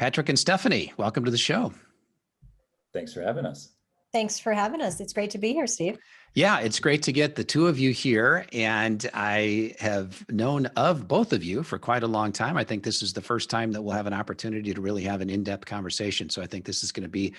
Patrick and Stephanie, welcome to the show. Thanks for having us. Thanks for having us. It's great to be here, Steve. Yeah, it's great to get the two of you here. And I have known of both of you for quite a long time. I think this is the first time that we'll have an opportunity to really have an in-depth conversation. So I think this is going to be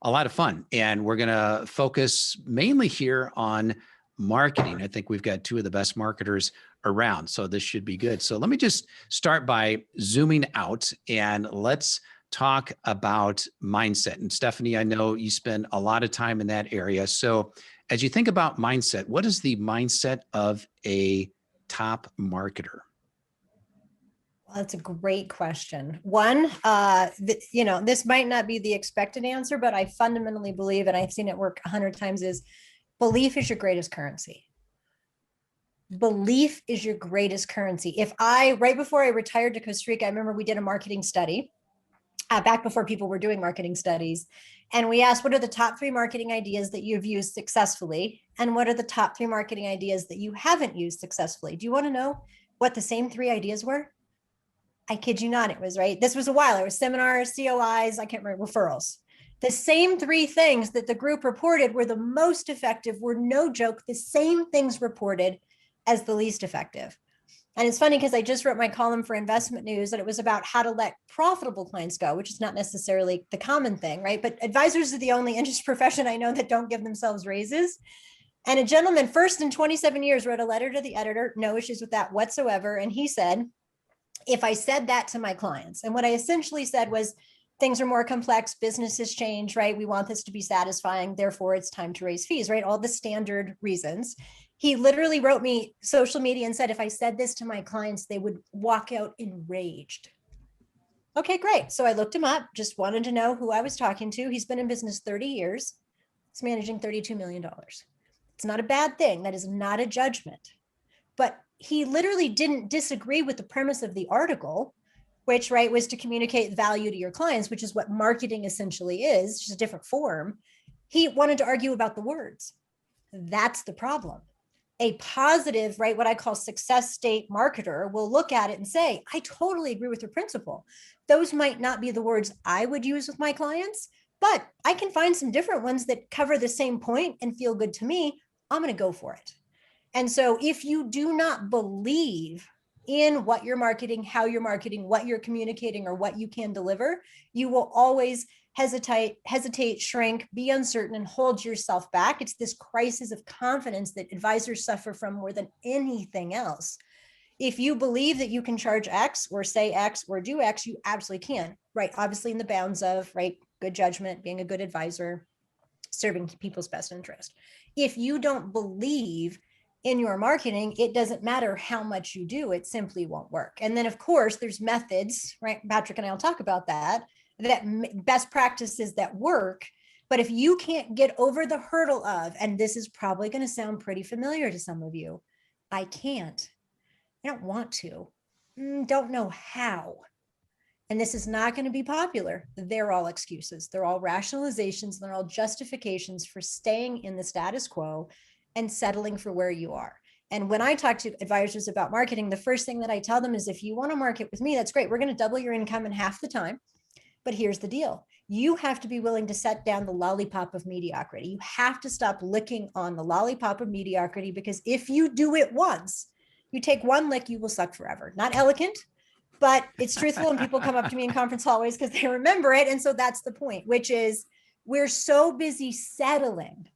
a lot of fun. And we're going to focus mainly here on marketing. I think we've got two of the best marketers around. So this should be good. So let me just start by zooming out and let's talk about mindset. And Stephanie, I know you spend a lot of time in that area. So as you think about mindset, what is the mindset of a top marketer? Well, that's a great question. One, this might not be the expected answer, but I fundamentally believe, and I've seen it work 100 times, is belief is your greatest currency. Belief is your greatest currency. Right before I retired to Costa Rica, I remember we did a marketing study back before people were doing marketing studies. And we asked, what are the top 3 marketing ideas that you've used successfully? And what are the top 3 marketing ideas that you haven't used successfully? Do you want to know what the same 3 ideas were? I kid you not, it was right. This was a while. It was seminars, COIs, I can't remember, referrals. The same 3 things that the group reported were the most effective were, no joke, the same things reported as the least effective. And it's funny because I just wrote my column for Investment News and it was about how to let profitable clients go, which is not necessarily the common thing, right? But advisors are the only industry profession I know that don't give themselves raises. And a gentleman, first in 27 years, wrote a letter to the editor, no issues with that whatsoever. And he said, if I said that to my clients, and what I essentially said was, things are more complex, businesses change, right? We want this to be satisfying, therefore it's time to raise fees, right? All the standard reasons. He literally wrote me social media and said, if I said this to my clients, they would walk out enraged. Okay, great. So I looked him up, just wanted to know who I was talking to. He's been in business 30 years. He's managing $32 million. It's not a bad thing. That is not a judgment. But he literally didn't disagree with the premise of the article, which, right, was to communicate value to your clients, which is what marketing essentially is, just a different form. He wanted to argue about the words. That's the problem. A positive, right, what I call success state marketer will look at it and say, I totally agree with your principle. Those might not be the words I would use with my clients, but I can find some different ones that cover the same point and feel good to me. I'm going to go for it. And so if you do not believe in what you're marketing, how you're marketing, what you're communicating, or what you can deliver, you will always hesitate, shrink, be uncertain, and hold yourself back. It's this crisis of confidence that advisors suffer from more than anything else. If you believe that you can charge X or say X or do X, you absolutely can, right? Obviously in the bounds of, right, good judgment, being a good advisor, serving people's best interest. If you don't believe in your marketing, it doesn't matter how much you do, it simply won't work. And then of course there's methods, right? Patrick and I will talk about that best practices that work. But if you can't get over the hurdle of, and this is probably going to sound pretty familiar to some of you, I can't, I don't want to, don't know how. And this is not going to be popular. They're all excuses. They're all rationalizations. They're all justifications for staying in the status quo and settling for where you are. And when I talk to advisors about marketing, the first thing that I tell them is, if you want to market with me, that's great. We're going to double your income in half the time. But here's the deal. You have to be willing to set down the lollipop of mediocrity. You have to stop licking on the lollipop of mediocrity, because if you do it once, you take one lick, you will suck forever. Not elegant, but it's truthful. And people come up to me in conference hallways because they remember it. And so that's the point, which is we're so busy settling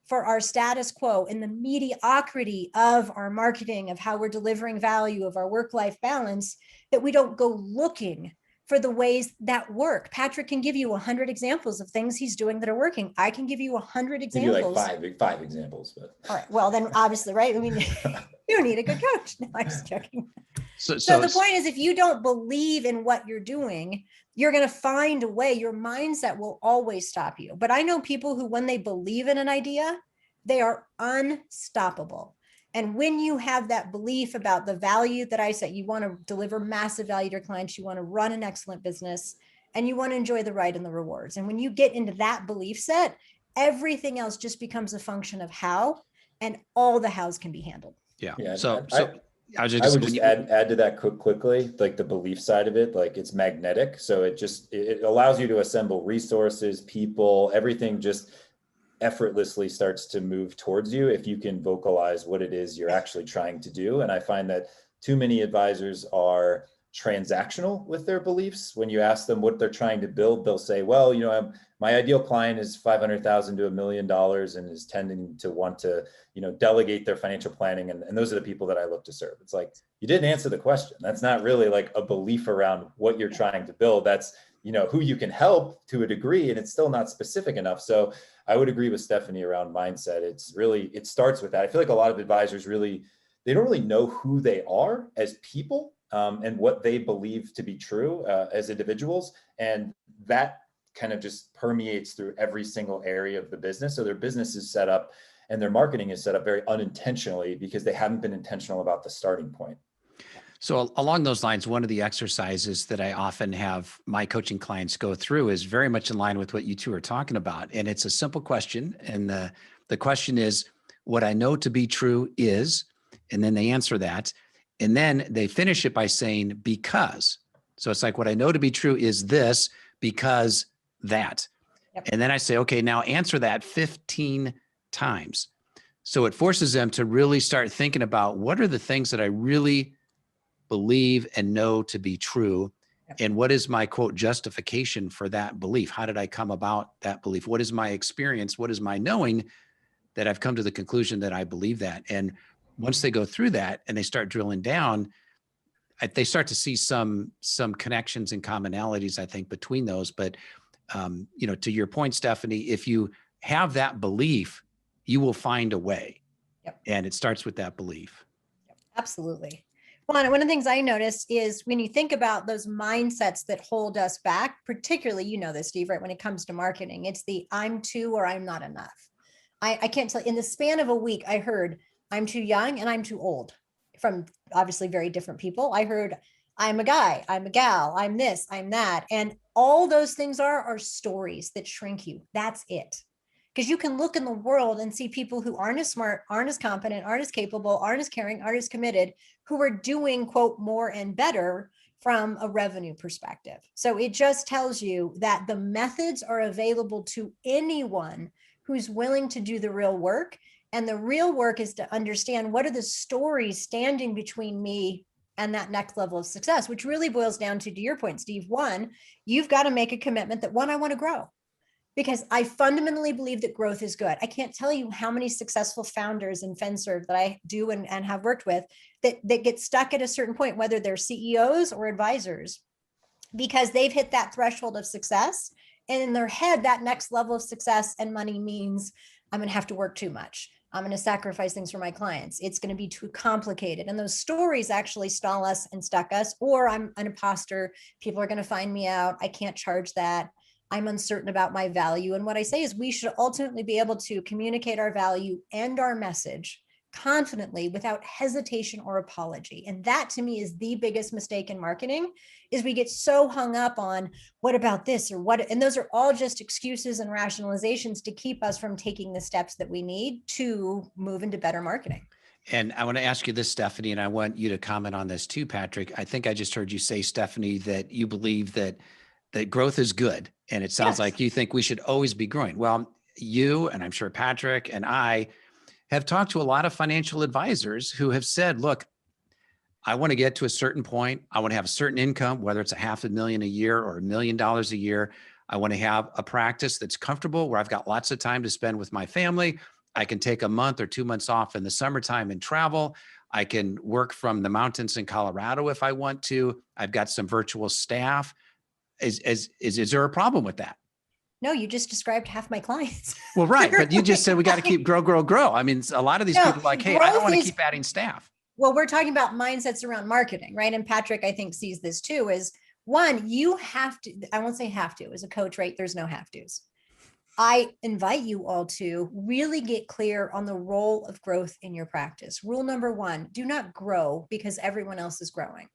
for our status quo and the mediocrity of our marketing, of how we're delivering value, of our work-life balance, that we don't go looking for the ways that work. Patrick can give you 100 examples of things he's doing that are working. I can give you 100 examples. Give you like five examples, but. All right, well then obviously, right? I mean, you need a good coach. No, I'm just joking. So the point is, if you don't believe in what you're doing, you're going to find a way. Your mindset will always stop you. But I know people who, when they believe in an idea, they are unstoppable. And when you have that belief about the value that I said, you want to deliver massive value to your clients, you want to run an excellent business, and you want to enjoy the ride and the rewards. And when you get into that belief set, everything else just becomes a function of how, and all the hows can be handled. Yeah. I was I would when just you- add to that quickly, like the belief side of it, like it's magnetic. So it allows you to assemble resources, people, everything just effortlessly starts to move towards you if you can vocalize what it is you're actually trying to do. And I find that too many advisors are transactional with their beliefs. When you ask them what they're trying to build, they'll say, well, my ideal client is 500,000 to $1 million and is tending to want to, delegate their financial planning. And those are the people that I look to serve. It's like, you didn't answer the question. That's not really like a belief around what you're trying to build. That's, who you can help to a degree, and it's still not specific enough. So I would agree with Stephanie around mindset. It starts with that. I feel like a lot of advisors they don't really know who they are as people, and what they believe to be true as individuals. And that kind of just permeates through every single area of the business. So their business is set up and their marketing is set up very unintentionally because they haven't been intentional about the starting point. So along those lines, one of the exercises that I often have my coaching clients go through is very much in line with what you two are talking about. And it's a simple question. And the question is, what I know to be true is, and then they answer that. And then they finish it by saying, because. So it's like, what I know to be true is this, because that. Yep. And then I say, okay, now answer that 15 times. So it forces them to really start thinking about what are the things that I really believe and know to be true. Yep. And what is my quote justification for that belief? How did I come about that belief? What is my experience? What is my knowing that I've come to the conclusion that I believe that? And once they go through that and they start drilling down, they start to see some connections and commonalities, I think, between those. But to your point, Stephanie, if you have that belief, you will find a way. Yep. And it starts with that belief. Absolutely. One of the things I noticed is when you think about those mindsets that hold us back, particularly, this, Steve, right? When it comes to marketing, it's the I'm too or I'm not enough. I can't tell. In the span of a week, I heard I'm too young and I'm too old from obviously very different people. I heard I'm a guy, I'm a gal, I'm this, I'm that. And all those things are stories that shrink you. That's it. Because you can look in the world and see people who aren't as smart, aren't as competent, aren't as capable, aren't as caring, aren't as committed, who are doing, quote, more and better from a revenue perspective. So it just tells you that the methods are available to anyone who's willing to do the real work. And the real work is to understand what are the stories standing between me and that next level of success, which really boils down to your point, Steve. One, you've got to make a commitment that I want to grow. Because I fundamentally believe that growth is good. I can't tell you how many successful founders in FinServe that I do and have worked with that get stuck at a certain point, whether they're CEOs or advisors, because they've hit that threshold of success. And in their head, that next level of success and money means I'm going to have to work too much. I'm going to sacrifice things for my clients. It's going to be too complicated. And those stories actually stall us and stuck us, or I'm an imposter. People are going to find me out. I can't charge that. I'm uncertain about my value. And what I say is we should ultimately be able to communicate our value and our message confidently without hesitation or apology. And that to me is the biggest mistake in marketing, is we get so hung up on what about this or what, and those are all just excuses and rationalizations to keep us from taking the steps that we need to move into better marketing. And I want to ask you this, Stephanie, and I want you to comment on this too, Patrick. I think I just heard you say, Stephanie, that you believe that growth is good. And it sounds like you think we should always be growing. Well, you, and I'm sure Patrick and I have talked to a lot of financial advisors who have said, look, I want to get to a certain point. I want to have a certain income, whether it's $500,000 a year or $1 million a year. I want to have a practice that's comfortable where I've got lots of time to spend with my family. I can take a month or 2 months off in the summertime and travel. I can work from the mountains in Colorado if I want to. I've got some virtual staff. Is there a problem with that? No, you just described half my clients. Well, right. But you just said we got to keep grow. I mean, a lot of these people are like, hey, I don't want to keep adding staff. Well, we're talking about mindsets around marketing, right? And Patrick, I think, sees this too, is one, you have to, I won't say have to, as a coach, right? There's no have to's. I invite you all to really get clear on the role of growth in your practice. Rule number one, do not grow because everyone else is growing.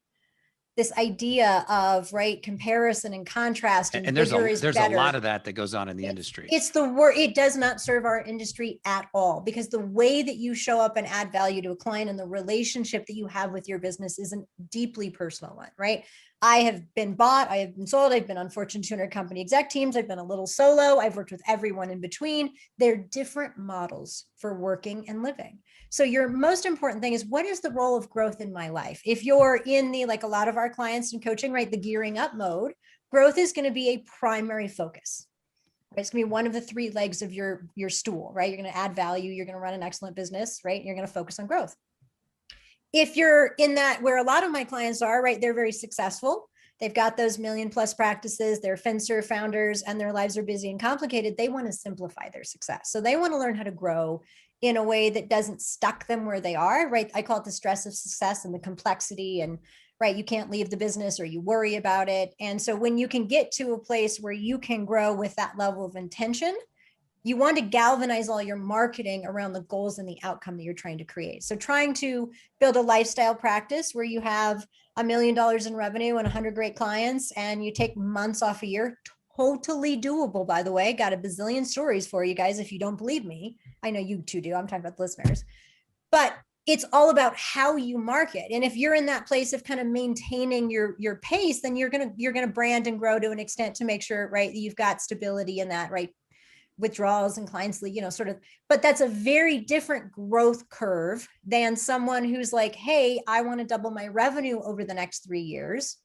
this idea of right comparison and contrast And there's bigger is a better. lot of that goes on in the industry. It's the word. It does not serve our industry at all, because the way that you show up and add value to a client and the relationship that you have with your business is a deeply personal one, right? I have been bought, I have been sold, I've been on Fortune 200 company exec teams, I've been a little solo, I've worked with everyone in between. They're different models for working and living. So your most important thing is, what is the role of growth in my life? If you're in the, like a lot of our clients in coaching, right, the gearing up mode, growth is going to be a primary focus. It's going to be one of the three legs of your stool, right? You're going to add value, you're going to run an excellent business, right? You're going to focus on growth. If you're in that, where a lot of my clients are, right, they're very successful. They've got those $1 million+ practices, they're Fencer founders, and their lives are busy and complicated. They want to simplify their success. So they want to learn how to grow in a way that doesn't stuck them where they are, right? I call it the stress of success and the complexity, and right, you can't leave the business or you worry about it. And so when you can get to a place where you can grow with that level of intention, you want to galvanize all your marketing around the goals and the outcome that you're trying to create. So trying to build a lifestyle practice where you have $1 million in revenue and 100 great clients, and you take months off a year, totally doable, by the way. Got a bazillion stories for you guys if you don't believe me. I know you two do. I'm talking about the listeners. But it's all about how you market. And if you're in that place of kind of maintaining your pace, then you're gonna brand and grow to an extent to make sure, right, you've got stability in that, right, withdrawals and clients, sort of, but that's a very different growth curve than someone who's like, hey, I want to double my revenue over the next 3 years.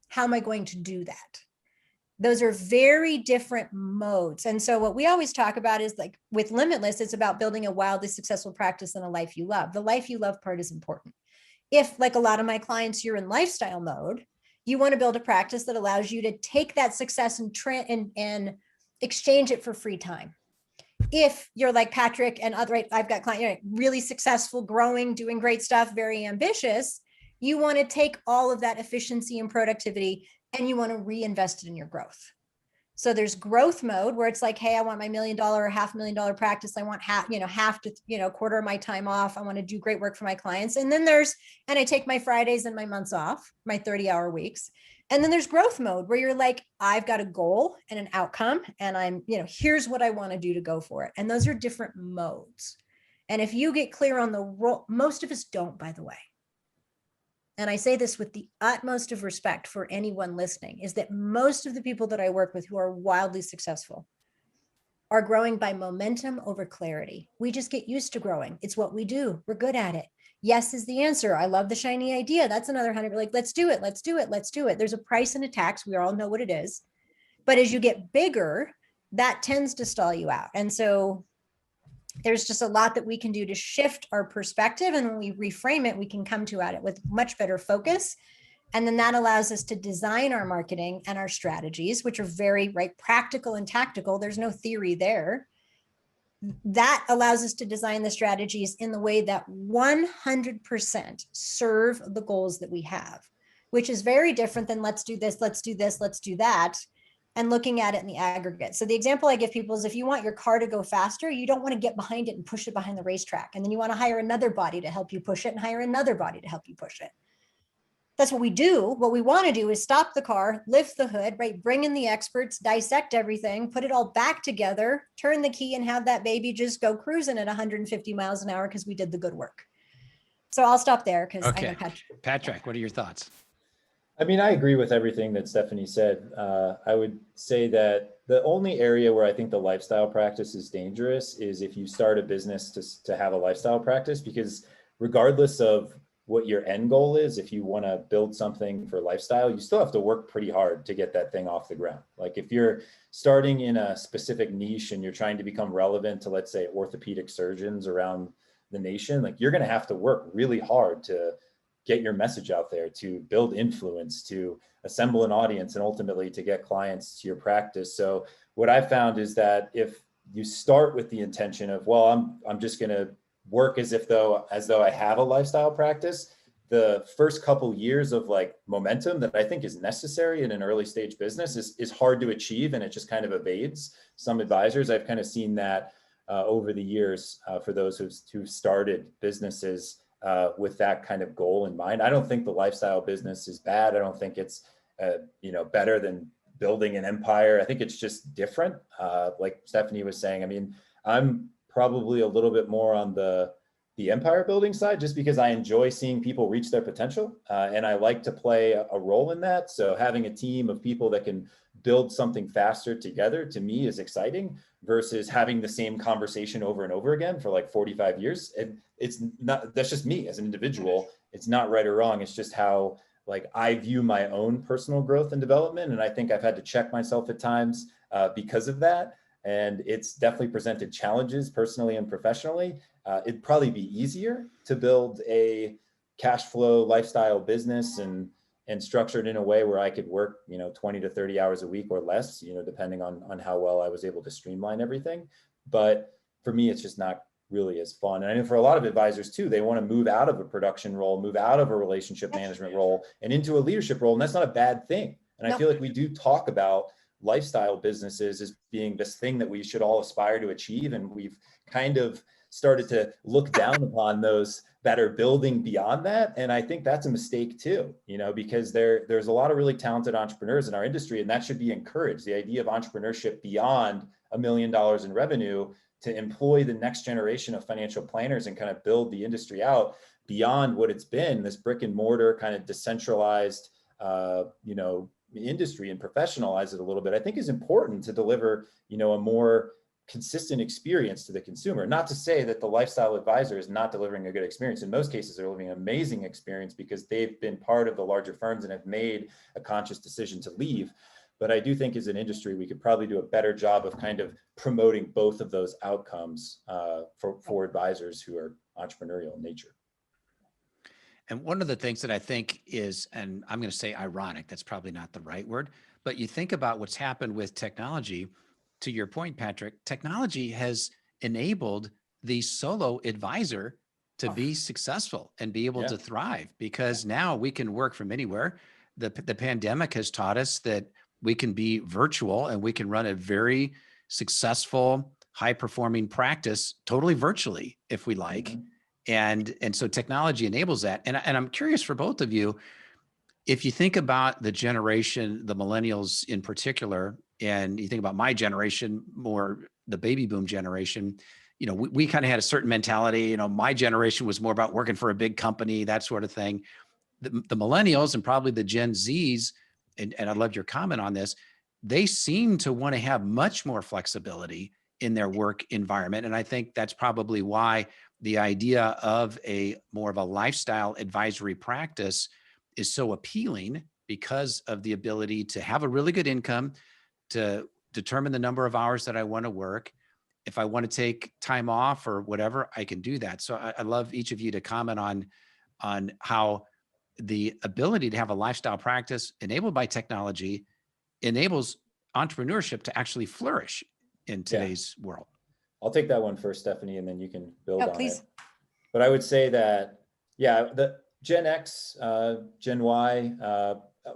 How am I going to do that? Those are very different modes. And so what we always talk about is, like with Limitless, it's about building a wildly successful practice and a life you love. The life you love part is important. If, like a lot of my clients, you're in lifestyle mode, you want to build a practice that allows you to take that success and exchange it for free time. If you're like Patrick and other, right, I've got clients, really successful, growing, doing great stuff, very ambitious, you want to take all of that efficiency and productivity and you want to reinvest it in your growth. So there's growth mode where it's like, hey, I want my $1 million or $500,000 practice. I want half to quarter of my time off. I want to do great work for my clients. And then I take my Fridays and my months off, my 30-hour weeks. And then there's growth mode where you're like, I've got a goal and an outcome, and I'm, here's what I want to do to go for it. And those are different modes. And if you get clear on the role, most of us don't, by the way. And I say this with the utmost of respect for anyone listening, is that most of the people that I work with who are wildly successful are growing by momentum over clarity. We just get used to growing. It's what we do. We're good at it. Yes is the answer. I love the shiny idea. That's another 100. Like, let's do it. Let's do it. Let's do it. There's a price and a tax. We all know what it is. But as you get bigger, that tends to stall you out. And so there's just a lot that we can do to shift our perspective. And when we reframe it, we can come at it with much better focus. And then that allows us to design our marketing and our strategies, which are very practical and tactical. There's no theory there. That allows us to design the strategies in the way that 100% serve the goals that we have, which is very different than let's do this, let's do this, let's do that, and looking at it in the aggregate. So the example I give people is, if you want your car to go faster, you don't want to get behind it and push it behind the racetrack. And then you want to hire another body to help you push it and hire another body to help you push it. That's what we do. What we want to do is stop the car, lift the hood, bring in the experts, dissect everything, put it all back together, turn the key, and have that baby just go cruising at 150 miles an hour because we did the good work. So I'll stop there because I know Patrick, what are your thoughts? I mean, I agree with everything that Stephanie said. I would say that the only area where I think the lifestyle practice is dangerous is if you start a business to have a lifestyle practice, because regardless of what your end goal is, if you want to build something for lifestyle, you still have to work pretty hard to get that thing off the ground. Like if you're starting in a specific niche and you're trying to become relevant to, let's say, orthopedic surgeons around the nation, like you're going to have to work really hard to get your message out there, to build influence, to assemble an audience, and ultimately to get clients to your practice. So what I've found is that if you start with the intention of, well, I'm just going to work as though I have a lifestyle practice, the first couple years of momentum that I think is necessary in an early stage business is hard to achieve, and it just kind of evades some advisors. I've kind of seen that over the years for those who've started businesses with that kind of goal in mind. I don't think the lifestyle business is bad. I don't think it's better than building an empire. I think it's just different. Like Stephanie was saying, I mean, I'm probably a little bit more on the empire building side, just because I enjoy seeing people reach their potential, and I like to play a role in that. So having a team of people that can build something faster together, to me, is exciting, versus having the same conversation over and over again for like 45 years. It's not, that's just me as an individual. It's not right or wrong. It's just how like I view my own personal growth and development. And I think I've had to check myself at times because of that. And it's definitely presented challenges personally and professionally. It'd probably be easier to build a cash flow lifestyle business and structure it in a way where I could work, 20 to 30 hours a week or less, depending on how well I was able to streamline everything. But for me, it's just not really as fun. And I know for a lot of advisors too, they want to move out of a production role, move out of a relationship management role and into a leadership role. And that's not a bad thing. And I feel like we do talk about lifestyle businesses as being this thing that we should all aspire to achieve. And we've kind of started to look down upon those that are building beyond that. And I think that's a mistake too, because there's a lot of really talented entrepreneurs in our industry, and that should be encouraged. The idea of entrepreneurship beyond $1 million in revenue, to employ the next generation of financial planners and kind of build the industry out beyond what it's been, this brick and mortar kind of decentralized, industry, and professionalize it a little bit, I think is important to deliver, a more consistent experience to the consumer. Not to say that the lifestyle advisor is not delivering a good experience. In most cases, they're delivering an amazing experience because they've been part of the larger firms and have made a conscious decision to leave. But I do think as an industry, we could probably do a better job of kind of promoting both of those outcomes for advisors who are entrepreneurial in nature. And one of the things that I think is, and I'm going to say ironic, that's probably not the right word, but you think about what's happened with technology. To your point, Patrick, technology has enabled the solo advisor to be successful and be able to thrive, because now we can work from anywhere. The pandemic has taught us that we can be virtual and we can run a very successful, high-performing practice totally virtually if we like. And so technology enables that. And I'm curious for both of you, if you think about the generation, the millennials in particular, and you think about my generation, more the baby boom generation, we kind of had a certain mentality. My generation was more about working for a big company, that sort of thing. The millennials and probably the Gen Zs, and I love your comment on this, they seem to want to have much more flexibility in their work environment. And I think that's probably why the idea of more of a lifestyle advisory practice is so appealing, because of the ability to have a really good income, to determine the number of hours that I want to work. If I want to take time off or whatever, I can do that. So I love each of you to comment on how the ability to have a lifestyle practice enabled by technology enables entrepreneurship to actually flourish in today's world. I'll take that one first, Stephanie, and then you can build on please. it. But I would say that, the Gen X, Gen Y,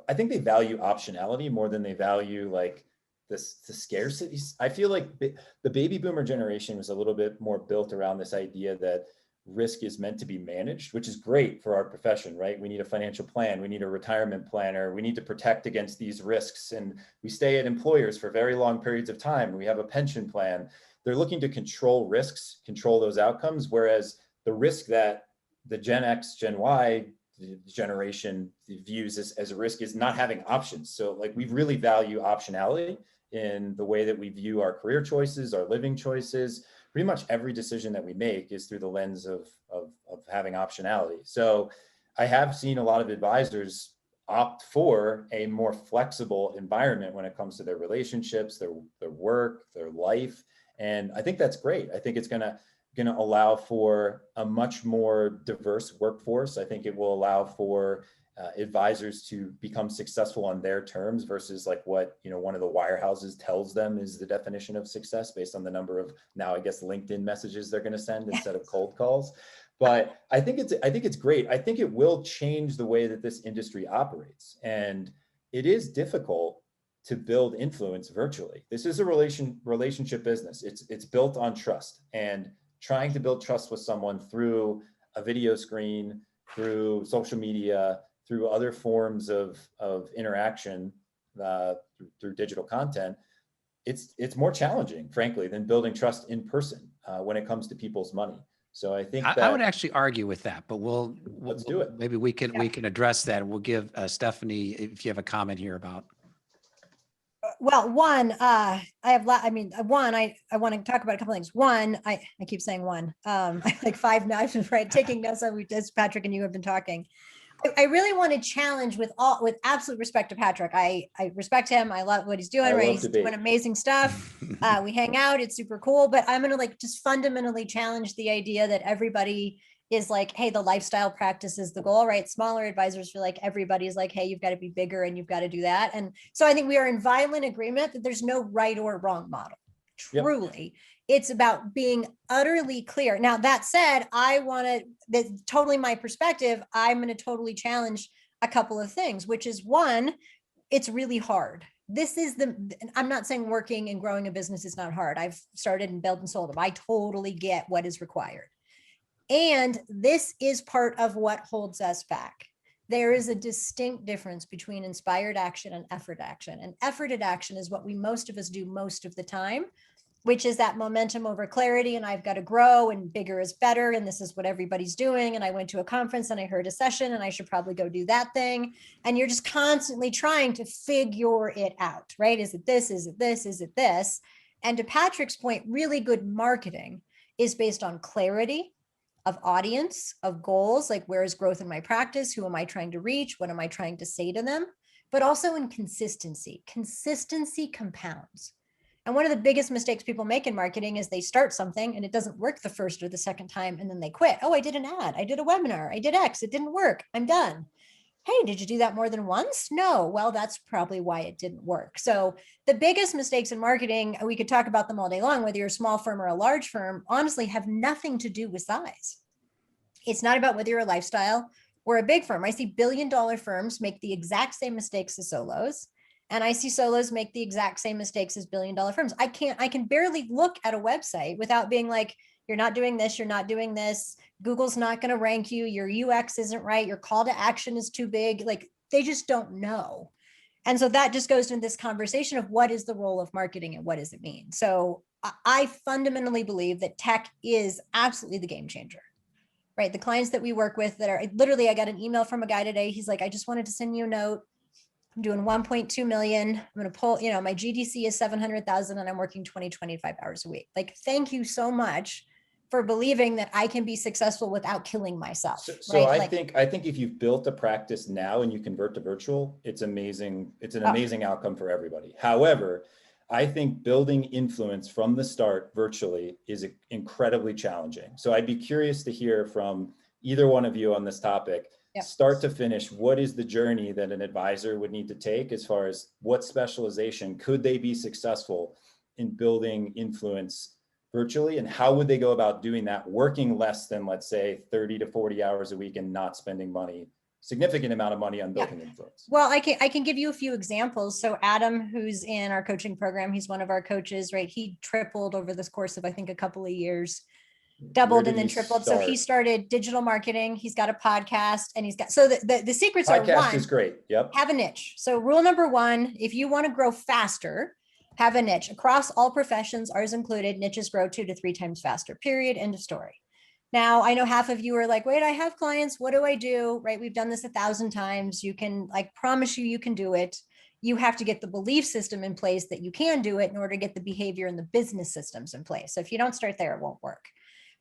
I think they value optionality more than they value like the scarcity. I feel like the baby boomer generation was a little bit more built around this idea that risk is meant to be managed, which is great for our profession, right? We need a financial plan. We need a retirement planner. We need to protect against these risks. And we stay at employers for very long periods of time. We have a pension plan. They're looking to control risks, control those outcomes. Whereas the risk that the Gen X, Gen Y generation views as a risk is not having options. So like we really value optionality in the way that we view our career choices, our living choices. Pretty much every decision that we make is through the lens of having optionality. So I have seen a lot of advisors opt for a more flexible environment when it comes to their relationships, their work, their life. And I think that's great. I think it's going to allow for a much more diverse workforce. I think it will allow for advisors to become successful on their terms versus like what, one of the wirehouses tells them is the definition of success based on the number of, now I guess, LinkedIn messages they're going to send instead of cold calls. But I think it's great. I think it will change the way that this industry operates. And it is difficult to build influence virtually. This is a relationship business. It's built on trust, and trying to build trust with someone through a video screen, through social media, through other forms of interaction, through digital content, it's more challenging, frankly, than building trust in person when it comes to people's money. So I think I would actually argue with that, but let's do it. Maybe we can address that. We'll give Stephanie, if you have a comment here about. Well, one, I want to talk about a couple things. One, I keep saying one, I like five now, right? Taking notes as Patrick and you have been talking. I really want to challenge with absolute respect to Patrick. I respect him. I love what he's doing, right? He's doing amazing stuff. We hang out, it's super cool, but I'm going to just fundamentally challenge the idea that everybody is like, hey, the lifestyle practice is the goal, right? Smaller advisors feel like everybody's like, hey, you've got to be bigger and you've got to do that. And so I think we are in violent agreement that there's no right or wrong model. Truly. Yep. It's about being utterly clear. Now, that said, that's totally my perspective. I'm going to totally challenge a couple of things, which is one, it's really hard. I'm not saying working and growing a business is not hard. I've started and built and sold them. I totally get what is required. And this is part of what holds us back. There is a distinct difference between inspired action and effort action. And efforted action is what most of us do most of the time, which is that momentum over clarity. And I've got to grow and bigger is better. And this is what everybody's doing. And I went to a conference and I heard a session and I should probably go do that thing. And you're just constantly trying to figure it out, right? Is it this? Is it this? Is it this? And to Patrick's point, really good marketing is based on clarity of audience, of goals, like where is growth in my practice? Who am I trying to reach? What am I trying to say to them? But also in consistency. Consistency compounds. And one of the biggest mistakes people make in marketing is they start something and it doesn't work the first or the second time and then they quit. Oh, I did an ad, I did a webinar, I did X, it didn't work, I'm done. Hey, did you do that more than once? No. Well, that's probably why it didn't work. So the biggest mistakes in marketing, we could talk about them all day long, whether you're a small firm or a large firm, honestly have nothing to do with size. It's not about whether you're a lifestyle or a big firm. I see billion-dollar firms make the exact same mistakes as solos. And I see solos make the exact same mistakes as billion-dollar firms. I can barely look at a website without being like, you're not doing this, you're not doing this. Google's not going to rank you. Your UX isn't right. Your call to action is too big. Like they just don't know. And so that just goes into this conversation of what is the role of marketing and what does it mean? So I fundamentally believe that tech is absolutely the game changer, right? The clients that we work with that are literally, I got an email from a guy today. He's like, I just wanted to send you a note. I'm doing 1.2 million. I'm going to pull, my GDC is 700,000 and I'm working 20, 25 hours a week. Like, thank you so much for believing that I can be successful without killing myself. So right? I think if you've built a practice now and you convert to virtual, it's amazing. It's an amazing outcome for everybody. However, I think building influence from the start virtually is incredibly challenging. So I'd be curious to hear from either one of you on this topic. Yep. Start to finish, what is the journey that an advisor would need to take as far as what specialization could they be successful in building influence virtually, and how would they go about doing that, working less than, let's say, 30 to 40 hours a week and not spending significant amount of money on building influence? Well, I can give you a few examples. So Adam, who's in our coaching program, he's one of our coaches, right? He tripled over this course of, I think, a couple of years. Doubled and then tripled. So he started digital marketing. He's got a podcast and he's got, so the secrets are, one, podcast is great. Yep. Have a niche. So rule number one, if you want to grow faster, have a niche across all professions, ours included. Niches grow 2 to 3 times faster, period. End of story. Now, I know half of you are like, wait, I have clients. What do I do? Right. We've done this 1,000 times. You can, promise you can do it. You have to get the belief system in place that you can do it in order to get the behavior and the business systems in place. So if you don't start there, it won't work.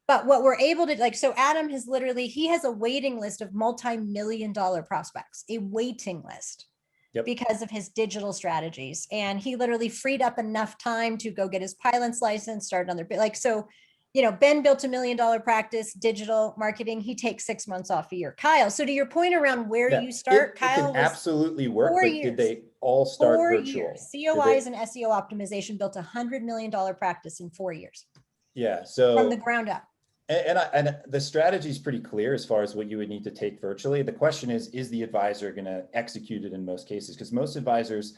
But what we're able to so Adam has he has a waiting list of multi-million-dollar prospects, a waiting list. Yep. Because of his digital strategies. And he literally freed up enough time to go get his pilot's license, start another bit. Ben built $1 million practice, digital marketing. He takes 6 months off a year. Kyle, so to your point around where do you start, Kyle? It can absolutely work, but did they all start virtual? COIs and SEO optimization built $100 million practice in 4 years. Yeah, so from the ground up. And the strategy is pretty clear as far as what you would need to take virtually. The question is the advisor going to execute it in most cases? Because most advisors,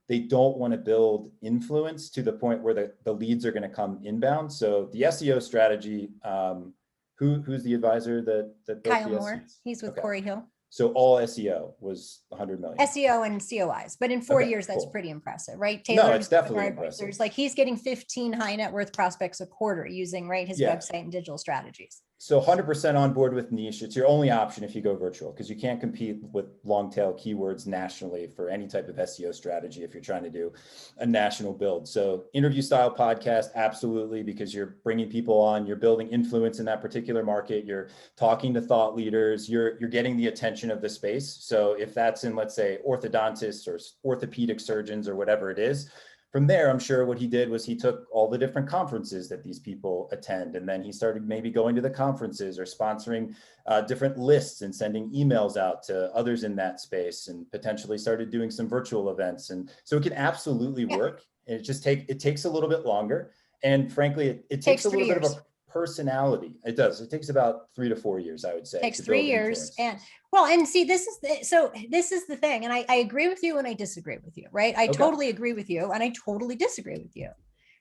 they don't want to build influence to the point where the leads are going to come inbound. So the SEO strategy Who's the advisor that built Kyle the Moore, SEOs? he's with Okay. Corey Hill. So all SEO was 100 million. SEO and COIs, but in 4 Okay, years, that's cool. pretty impressive, right? No, Taylor, it's definitely impressive. like he's getting 15 high net worth prospects a quarter using, right, his Yeah. website and digital strategies. So 100% on board with niche. It's your only option if you go virtual, because you can't compete with long tail keywords nationally for any type of SEO strategy if you're trying to do a national build. So interview style podcast, absolutely, because you're bringing people on, you're building influence in that particular market, you're talking to thought leaders, you're getting the attention of the space. So if that's in, let's say, orthodontists or orthopedic surgeons or whatever it is, from there, I'm sure what he did was he took all the different conferences that these people attend, and then he started maybe going to the conferences or sponsoring different lists and sending emails out to others in that space, and potentially started doing some virtual events. And so it can absolutely work. And it takes a little bit longer. And frankly, it takes a little bit of a personality. It does. It takes about 3 to 4 years, I would say. Takes 3 years. And see, this is the thing. And I agree with you and I disagree with you, right? I totally agree with you and I totally disagree with you,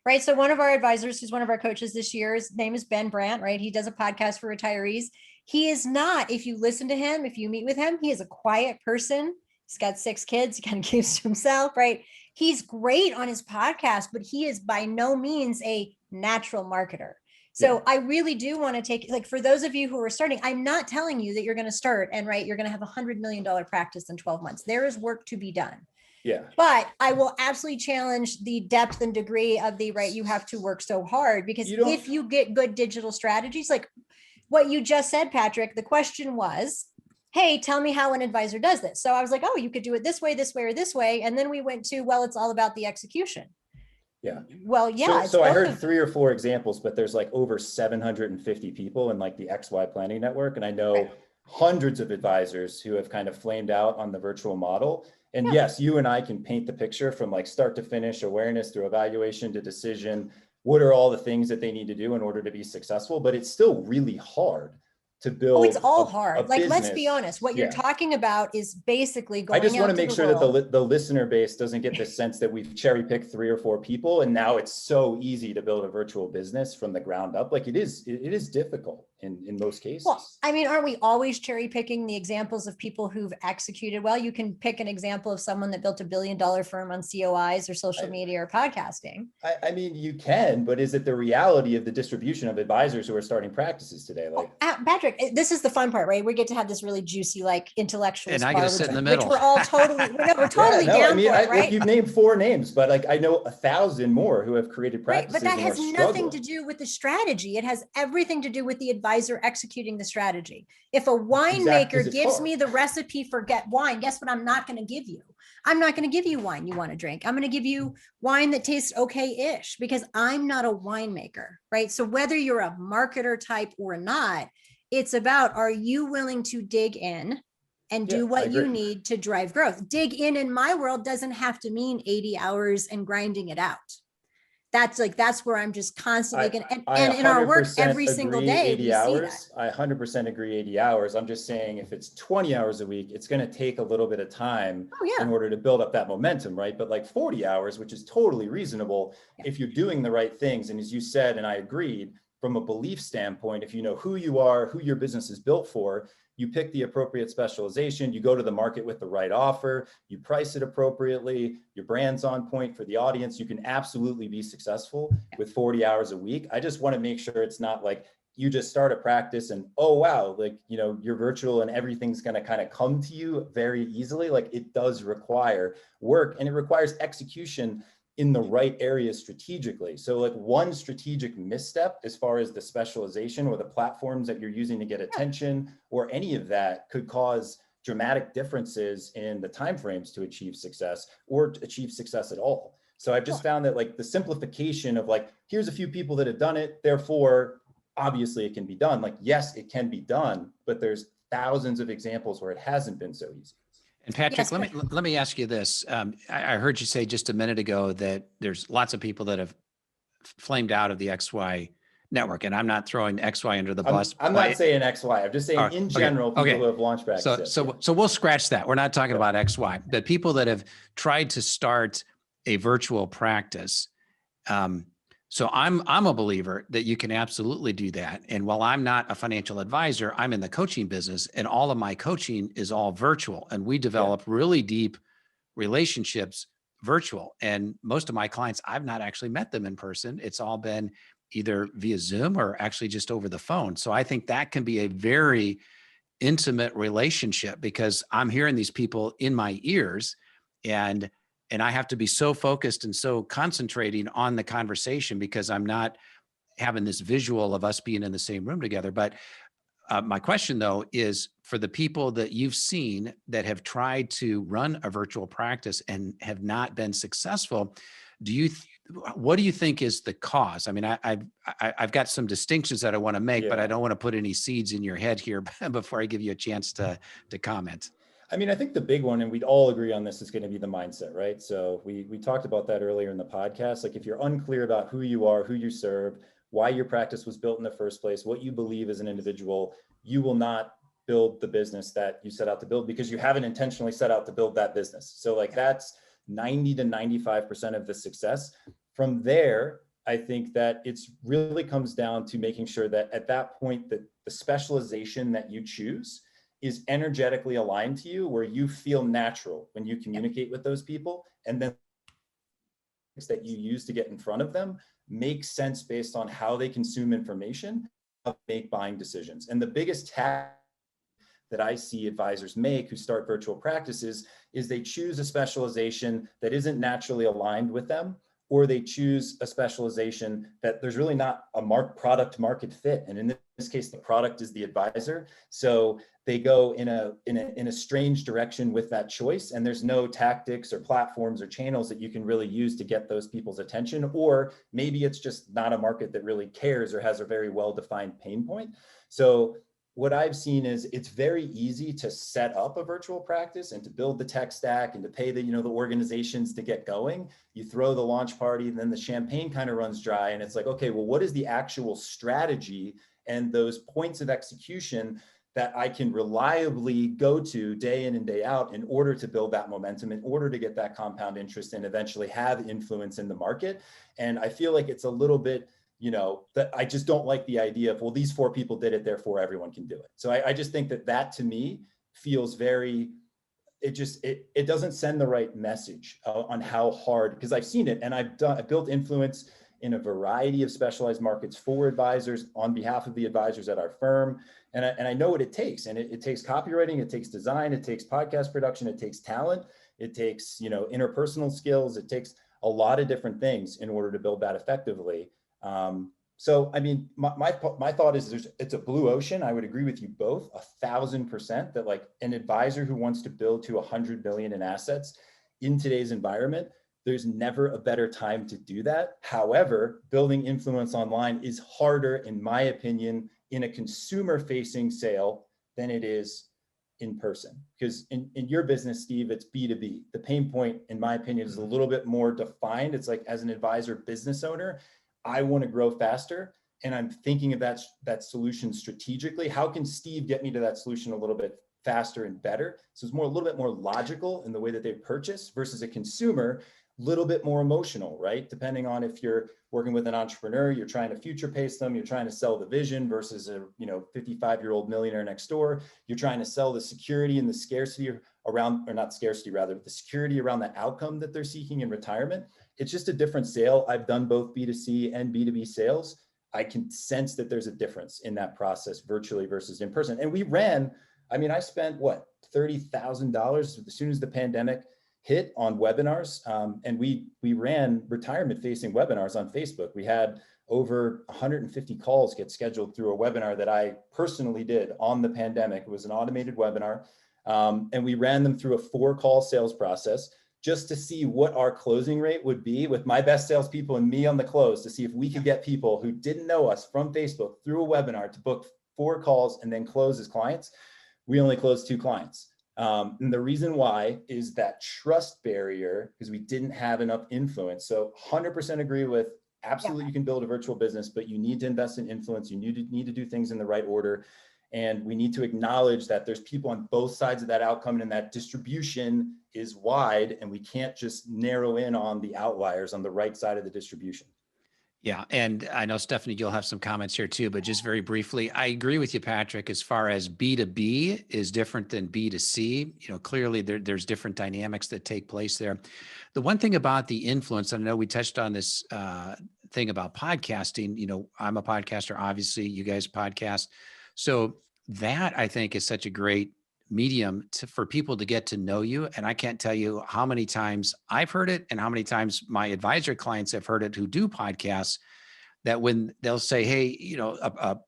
right? So one of our advisors, who's one of our coaches this year, his name is Ben Brandt, right? He does a podcast for retirees. He is not, if you listen to him, if you meet with him, he is a quiet person. He's got 6 kids. He kind of keeps to himself, right? He's great on his podcast, but he is by no means a natural marketer. So I really do want to take, like, for those of you who are starting, I'm not telling you that you're going to start and you're going to have $100 million practice in 12 months. There is work to be done. Yeah. But I will absolutely challenge the depth and degree of you have to work so hard, because if you get good digital strategies, like what you just said, Patrick, the question was, hey, tell me how an advisor does this. So I was like, oh, you could do it this way, or this way. And then we went to, well, it's all about the execution. Yeah. Well, yeah. So I heard 3 or 4 examples, but there's like over 750 people in like the XY planning network. And I know hundreds of advisors who have kind of flamed out on the virtual model. And yes, you and I can paint the picture from like start to finish, awareness through evaluation to decision. What are all the things that they need to do in order to be successful? But it's still really hard to build. Oh, it's all hard. Like, let's be business. honest. What you're talking about is basically going. I just want to make sure world. that the listener base doesn't get the sense that we've cherry picked 3 or 4 people, and now it's so easy to build a virtual business from the ground up. Like it is difficult in most cases. Well, I mean, aren't we always cherry picking the examples of people who've executed well? You can pick an example of someone that built $1 billion firm on COIs or social media or podcasting. I mean, you can, but is it the reality of the distribution of advisors who are starting practices today? Like, Patrick, this is the fun part, right? We get to have this really juicy, like, intellectual. And I get to sit in the middle. Which we're all totally, we're totally down I mean, for it, right? You've named 4 names, but like I know 1,000 more who have created practices. Right, but that has and nothing to do with the strategy. It has everything to do with the advisor executing the strategy. If a winemaker gives me the recipe for wine, guess what? I'm not going to give you. I'm not going to give you wine you want to drink. I'm going to give you wine that tastes okay-ish, because I'm not a winemaker, right? So whether you're a marketer type or not, it's about, are you willing to dig in and do what you need to drive growth? Dig in my world doesn't have to mean 80 hours and grinding it out. That's where I'm just constantly going to, and in our work every single day, 80 hours. I 100% agree 80 hours. I'm just saying if it's 20 hours a week, it's going to take a little bit of time in order to build up that momentum, right? But like 40 hours, which is totally reasonable if you're doing the right things. And as you said, and I agreed, from a belief standpoint, if you know who you are, who your business is built for, you pick the appropriate specialization, you go to the market with the right offer, you price it appropriately, your brand's on point for the audience, you can absolutely be successful with 40 hours a week. I just want to make sure it's not like you just start a practice and, oh, wow, like, you know, you're virtual and everything's going to kind of come to you very easily. Like it does require work, and it requires execution in the right areas strategically. So like one strategic misstep as far as the specialization or the platforms that you're using to get attention or any of that could cause dramatic differences in the timeframes to achieve success or to achieve success at all. So I've just found that like the simplification of like, here's a few people that have done it, therefore, obviously it can be done. Like, yes, it can be done, but there's thousands of examples where it hasn't been so easy. And Patrick, let me ask you this. I heard you say just a minute ago that there's lots of people that have flamed out of the XY network, and I'm not throwing XY under the bus. I'm not saying XY. I'm just saying in general, people who have launched practices. So we'll scratch that. We're not talking about XY. The people that have tried to start a virtual practice. So I'm a believer that you can absolutely do that. And while I'm not a financial advisor, I'm in the coaching business, and all of my coaching is all virtual. And we develop really deep relationships virtual. And most of my clients, I've not actually met them in person. It's all been either via Zoom or actually just over the phone. So I think that can be a very intimate relationship, because I'm hearing these people in my ears, and I have to be so focused and so concentrating on the conversation, because I'm not having this visual of us being in the same room together. But my question though is, for the people that you've seen that have tried to run a virtual practice and have not been successful, what do you think is the cause? I mean, I've got some distinctions that I want to make, but I don't want to put any seeds in your head here before I give you a chance to comment. I mean, I think the big one, and we'd all agree on this, is going to be the mindset, right? So we talked about that earlier in the podcast. Like, if you're unclear about who you are, who you serve, why your practice was built in the first place, what you believe as an individual, you will not build the business that you set out to build, because you haven't intentionally set out to build that business. So like, that's 90 to 95% of the success. From there, I think that it's really comes down to making sure that at that point, that the specialization that you choose is energetically aligned to you, where you feel natural when you communicate with those people, and then that you use to get in front of them makes sense based on how they consume information, make buying decisions. And the biggest tactic that I see advisors make who start virtual practices is they choose a specialization that isn't naturally aligned with them, or they choose a specialization that there's really not a product market fit. And in this case, the product is the advisor. So they go in a strange direction with that choice, and there's no tactics or platforms or channels that you can really use to get those people's attention. Or maybe it's just not a market that really cares or has a very well-defined pain point. So what I've seen is it's very easy to set up a virtual practice and to build the tech stack and to pay the organizations to get going. You throw the launch party, and then the champagne kind of runs dry. And it's like, okay, well, what is the actual strategy and those points of execution that I can reliably go to day in and day out in order to build that momentum, in order to get that compound interest and eventually have influence in the market? And I feel like it's a little bit, that I just don't like the idea of, well, these 4 people did it, therefore everyone can do it. So I just think that to me feels very, it doesn't send the right message on how hard, because I've seen it, and I've built influence in a variety of specialized markets for advisors on behalf of the advisors at our firm. And I know what it takes. And it takes copywriting, it takes design, it takes podcast production, it takes talent, it takes, interpersonal skills. It takes a lot of different things in order to build that effectively. So, I mean, my thought is it's a blue ocean. I would agree with you both 1,000% that, like, an advisor who wants to build to 100 billion in assets in today's environment, there's never a better time to do that. However, building influence online is harder, in my opinion, in a consumer facing sale than it is in person. Because in your business, Steve, it's B2B. The pain point, in my opinion, is a little bit more defined. It's like, as an advisor business owner, I want to grow faster, and I'm thinking of that solution strategically. How can Steve get me to that solution a little bit faster and better? So it's a little bit more logical in the way that they purchase, versus a consumer, a little bit more emotional, right? Depending on if you're working with an entrepreneur, you're trying to future pace them, you're trying to sell the vision, versus a 55-year-old millionaire next door. You're trying to sell the security and the scarcity around, or not scarcity rather, but the security around the outcome that they're seeking in retirement. It's just a different sale. I've done both B2C and B2B sales. I can sense that there's a difference in that process, virtually versus in person. And I spent $30,000 as soon as the pandemic hit on webinars. And we ran retirement facing webinars on Facebook. We had over 150 calls get scheduled through a webinar that I personally did on the pandemic. It was an automated webinar. And we ran them through a 4-call sales process, just to see what our closing rate would be with my best salespeople and me on the close, to see if we could get people who didn't know us from Facebook through a webinar to book 4 calls and then close as clients. We only closed 2 clients. And the reason why is that trust barrier, because we didn't have enough influence. So 100% agree with, absolutely, you can build a virtual business, but you need to invest in influence. You need to do things in the right order. And we need to acknowledge that there's people on both sides of that outcome, and that distribution is wide, and we can't just narrow in on the outliers on the right side of the distribution. Yeah. And I know, Stephanie, you'll have some comments here too, but just very briefly, I agree with you, Patrick, as far as B2B is different than B2C. Clearly there's different dynamics that take place there. The one thing about the influence, I know we touched on this thing about podcasting, I'm a podcaster, obviously you guys podcast. So that I think is such a great medium for people to get to know you. And I can't tell you how many times I've heard it and how many times my advisor clients have heard it who do podcasts, that when they'll say, hey,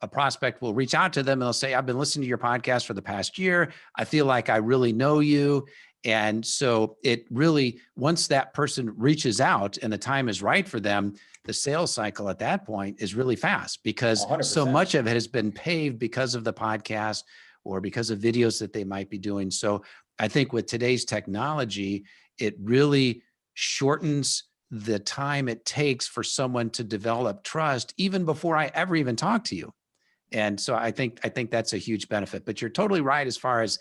a prospect will reach out to them and they'll say, I've been listening to your podcast for the past year. I feel like I really know you. And so it really, once that person reaches out and the time is right for them, the sales cycle at that point is really fast because 100%. so much of it has been paved because of the podcast or because of videos that they might be doing. So I think with today's technology, it really shortens the time it takes for someone to develop trust even before I ever even talk to you. And so I think that's a huge benefit, but you're totally right as far as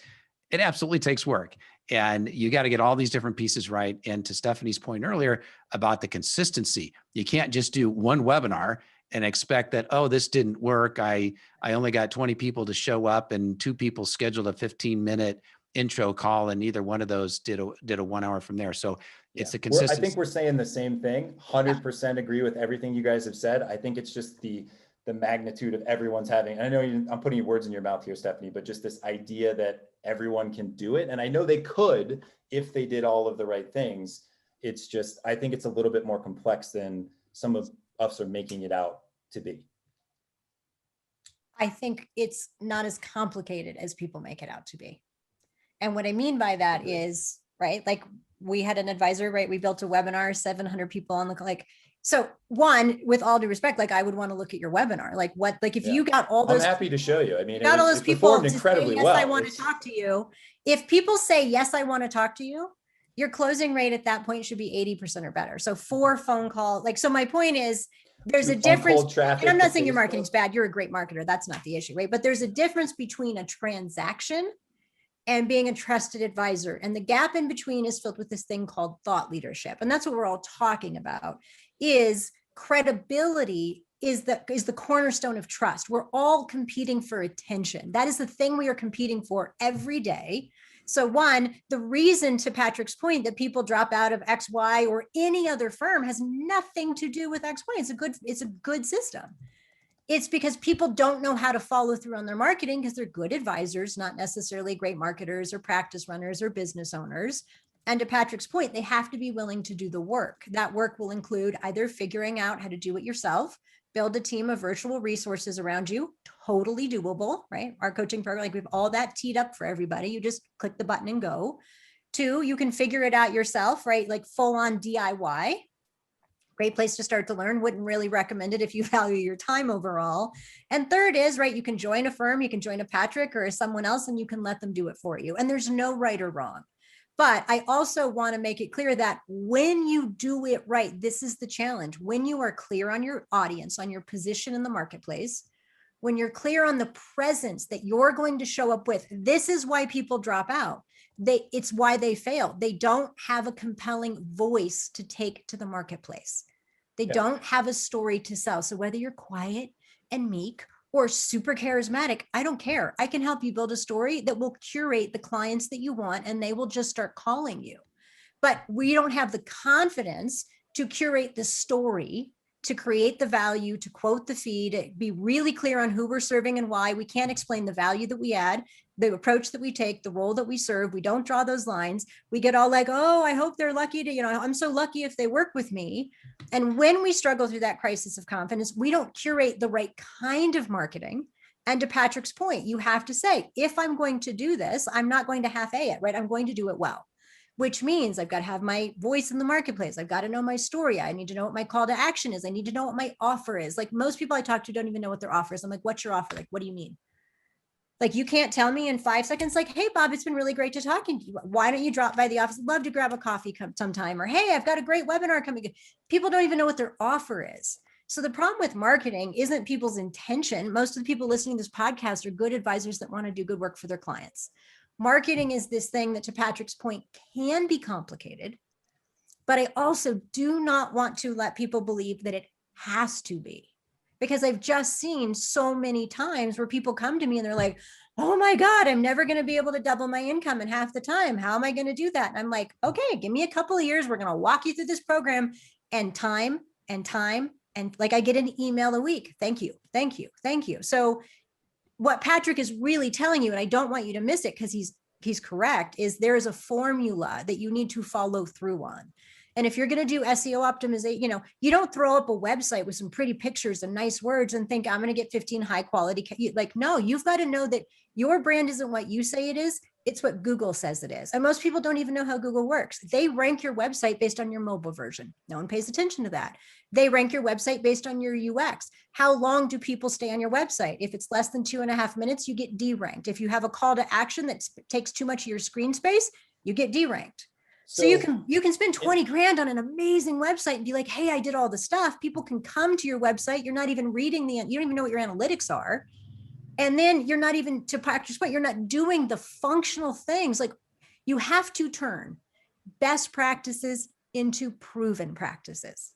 it absolutely takes work and you got to get all these different pieces right. And to Stephanie's point earlier about the consistency, you can't just do one webinar and expect that, oh, this didn't work. I only got 20 people to show up and 2 people scheduled a 15-minute intro call and neither one of those did a 1 hour from there. So it's a consistency. I think we're saying the same thing. 100% agree with everything you guys have said. I think it's just the magnitude of everyone's having, I know I'm putting words in your mouth here, Stephanie, but just this idea that everyone can do it. And I know they could if they did all of the right things. It's just, I think it's a little bit more complex than some of us are making it out to be. I think it's not as complicated as people make it out to be. And what I mean by that is, right, like we had an advisor, right? We built a webinar, 700 people on the, so one, with all due respect, I would want to look at your webinar. If you got all those, I'm happy to show you. I mean, got all those people incredibly yes, well. I want to talk to you. If people say, yes, I want to talk to you, your closing rate at that point should be 80% or better. So 4 phone calls. So my point is, there's a difference. And I'm not saying your marketing's bad. You're a great marketer. That's not the issue, right? But there's a difference between a transaction and being a trusted advisor. And the gap in between is filled with this thing called thought leadership. And that's what we're all talking about, is credibility is the cornerstone of trust. We're all competing for attention. That is the thing we are competing for every day. So one, the reason, to Patrick's point, that people drop out of XY or any other firm has nothing to do with XY. It's a good system. It's because people don't know how to follow through on their marketing because they're good advisors, not necessarily great marketers or practice runners or business owners. And to Patrick's point, they have to be willing to do the work. That work will include either figuring out how to do it yourself, build a team of virtual resources around you, totally doable, right? Our coaching program, we have all that teed up for everybody. You just click the button and go. 2, you can figure it out yourself, right? Full on DIY. Great place to start to learn. Wouldn't really recommend it if you value your time overall. And 3rd is, right, you can join a firm, you can join a Patrick or someone else, and you can let them do it for you. And there's no right or wrong. But I also want to make it clear that when you do it right, this is the challenge. When you are clear on your audience, on your position in the marketplace, when you're clear on the presence that you're going to show up with, this is why people drop out. It's why they fail. They don't have a compelling voice to take to the marketplace. They don't have a story to sell. So whether you're quiet and meek or super charismatic, I don't care. I can help you build a story that will curate the clients that you want, and they will just start calling you. But we don't have the confidence to curate the story, to create the value, to quote the feed, be really clear on who we're serving and why. We can't explain the value that we add, the approach that we take, the role that we serve. We don't draw those lines. We get all oh, I hope they're lucky to, I'm so lucky if they work with me. And when we struggle through that crisis of confidence, we don't curate the right kind of marketing. And to Patrick's point, you have to say, if I'm going to do this, I'm not going to half-a it, right? I'm going to do it well, which means I've got to have my voice in the marketplace. I've got to know my story. I need to know what my call to action is. I need to know what my offer is. Most people I talk to don't even know what their offer is. I'm what's your offer? What do you mean? You can't tell me in 5 seconds, hey, Bob, it's been really great to talking to you. Why don't you drop by the office? Love to grab a coffee sometime. Or, hey, I've got a great webinar coming. People don't even know what their offer is. So the problem with marketing isn't people's intention. Most of the people listening to this podcast are good advisors that want to do good work for their clients. Marketing is this thing that, to Patrick's point, can be complicated, but I also do not want to let people believe that it Has to be. Because I've just seen so many times where people come to me and they're like, oh my God, I'm never going to be able to double my income in half the time. How am I going to do that? And I'm like, okay, give me a couple of years. We're going to walk you through this program, and time and time. And like, I get an email a week. Thank you. Thank you. Thank you. So what Patrick is really telling you, and I don't want you to miss it because he's correct, is there is a formula that you need to follow through on. And if you're going to do SEO optimization, you don't throw up a website with some pretty pictures and nice words and think I'm going to get 15 high quality. Like, no, you've got to know that your brand isn't what you say it is. It's what Google says it is. And most people don't even know how Google works. They rank your website based on your mobile version. No one pays attention to that. They rank your website based on your UX. How long do people stay on your website? If it's less than 2.5 minutes, you get deranked. If you have a call to action that takes too much of your screen space, you get deranked. So you can spend 20 grand on an amazing website and be like, hey, I did all the stuff. People can come to your website. You're not even reading you don't even know what your analytics are. And then you're not even, to practice what, you're not doing the functional things. Like, you have to turn best practices into proven practices.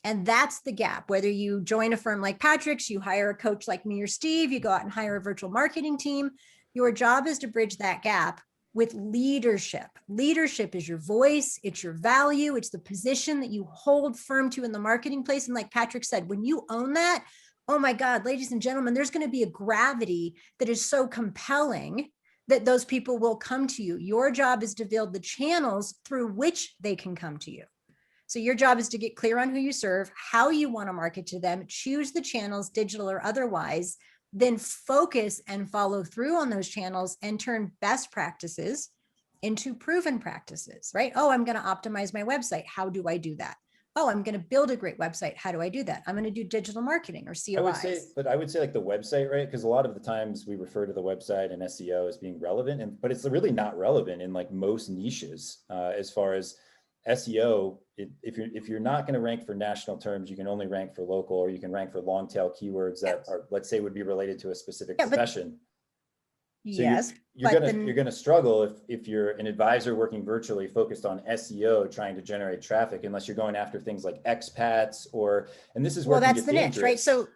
And that's the gap. Whether you join a firm like Patrick's, you hire a coach like me or Steve, you go out and hire a virtual marketing team, your job is to bridge that gap with leadership. Leadership is your voice, it's your value, it's the position that you hold firm to in the marketing place. And like Patrick said, when you own that, oh my God, ladies and gentlemen, there's going to be a gravity that is so compelling that those people will come to you. Your job is to build the channels through which they can come to you. So your job is to get clear on who you serve, how you want to market to them, choose the channels, digital or otherwise, then focus and follow through on those channels and turn best practices into proven practices, right? Oh, I'm going to optimize my website. How do I do that? Oh, I'm going to build a great website. How do I do that? I'm going to do digital marketing or COIs. I would say like the website, right? Because a lot of the times we refer to the website and SEO as being relevant, but it's really not relevant in like most niches as far as SEO. If you're not going to rank for national terms, you can only rank for local, or you can rank for long tail keywords that are, let's say, would be related to a specific profession. So you're going to struggle if you're an advisor working virtually focused on SEO, trying to generate traffic, unless you're going after things like expats and this is where that's the niche, right? So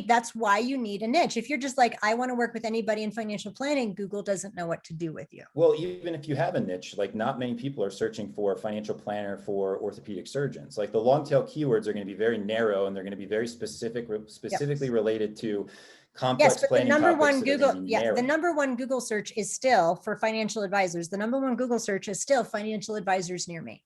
that's why you need a niche. If you're just like, I want to work with anybody in financial planning, Google doesn't know what to do with you. Well, even if you have a niche, like not many people are searching for a financial planner for orthopedic surgeons. Like the long tail keywords are going to be very narrow, and they're going to be very specifically related to complex planning topics. The number one Google search is still for financial advisors. The number one Google search is still financial advisors near me.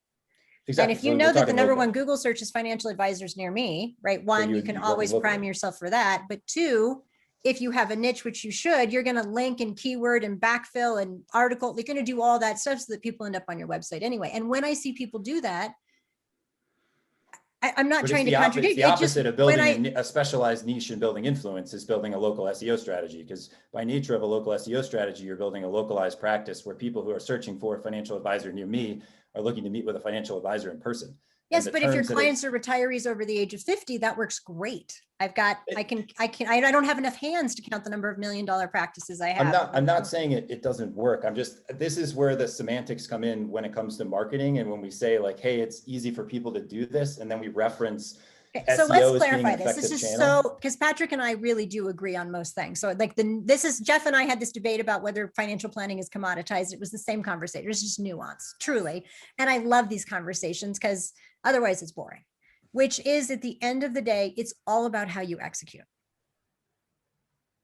Exactly. And if you know that the number one Google search is financial advisors near me, right? One, you can always prime yourself for that. But two, if you have a niche, which you should, you're going to link and keyword and backfill and article. You're going to do all that stuff so that people end up on your website anyway. And when I see people do that, I'm not trying to contradict. The opposite of building a specialized niche and building influence is building a local SEO strategy, because by nature of a local SEO strategy, you're building a localized practice where people who are searching for a financial advisor near me are looking to meet with a financial advisor in person. Yes, but if your clients are retirees over the age of 50, that works great. I don't have enough hands to count the number of $1 million practices I have. I'm not saying it doesn't work. This is where the semantics come in when it comes to marketing. And when we say like, hey, it's easy for people to do this, and then we reference SEO. So let's clarify this. This is because Patrick and I really do agree on most things. So like Jeff and I had this debate about whether financial planning is commoditized. It was the same conversation. It's just nuance, truly. And I love these conversations because otherwise it's boring, which is at the end of the day, it's all about how you execute.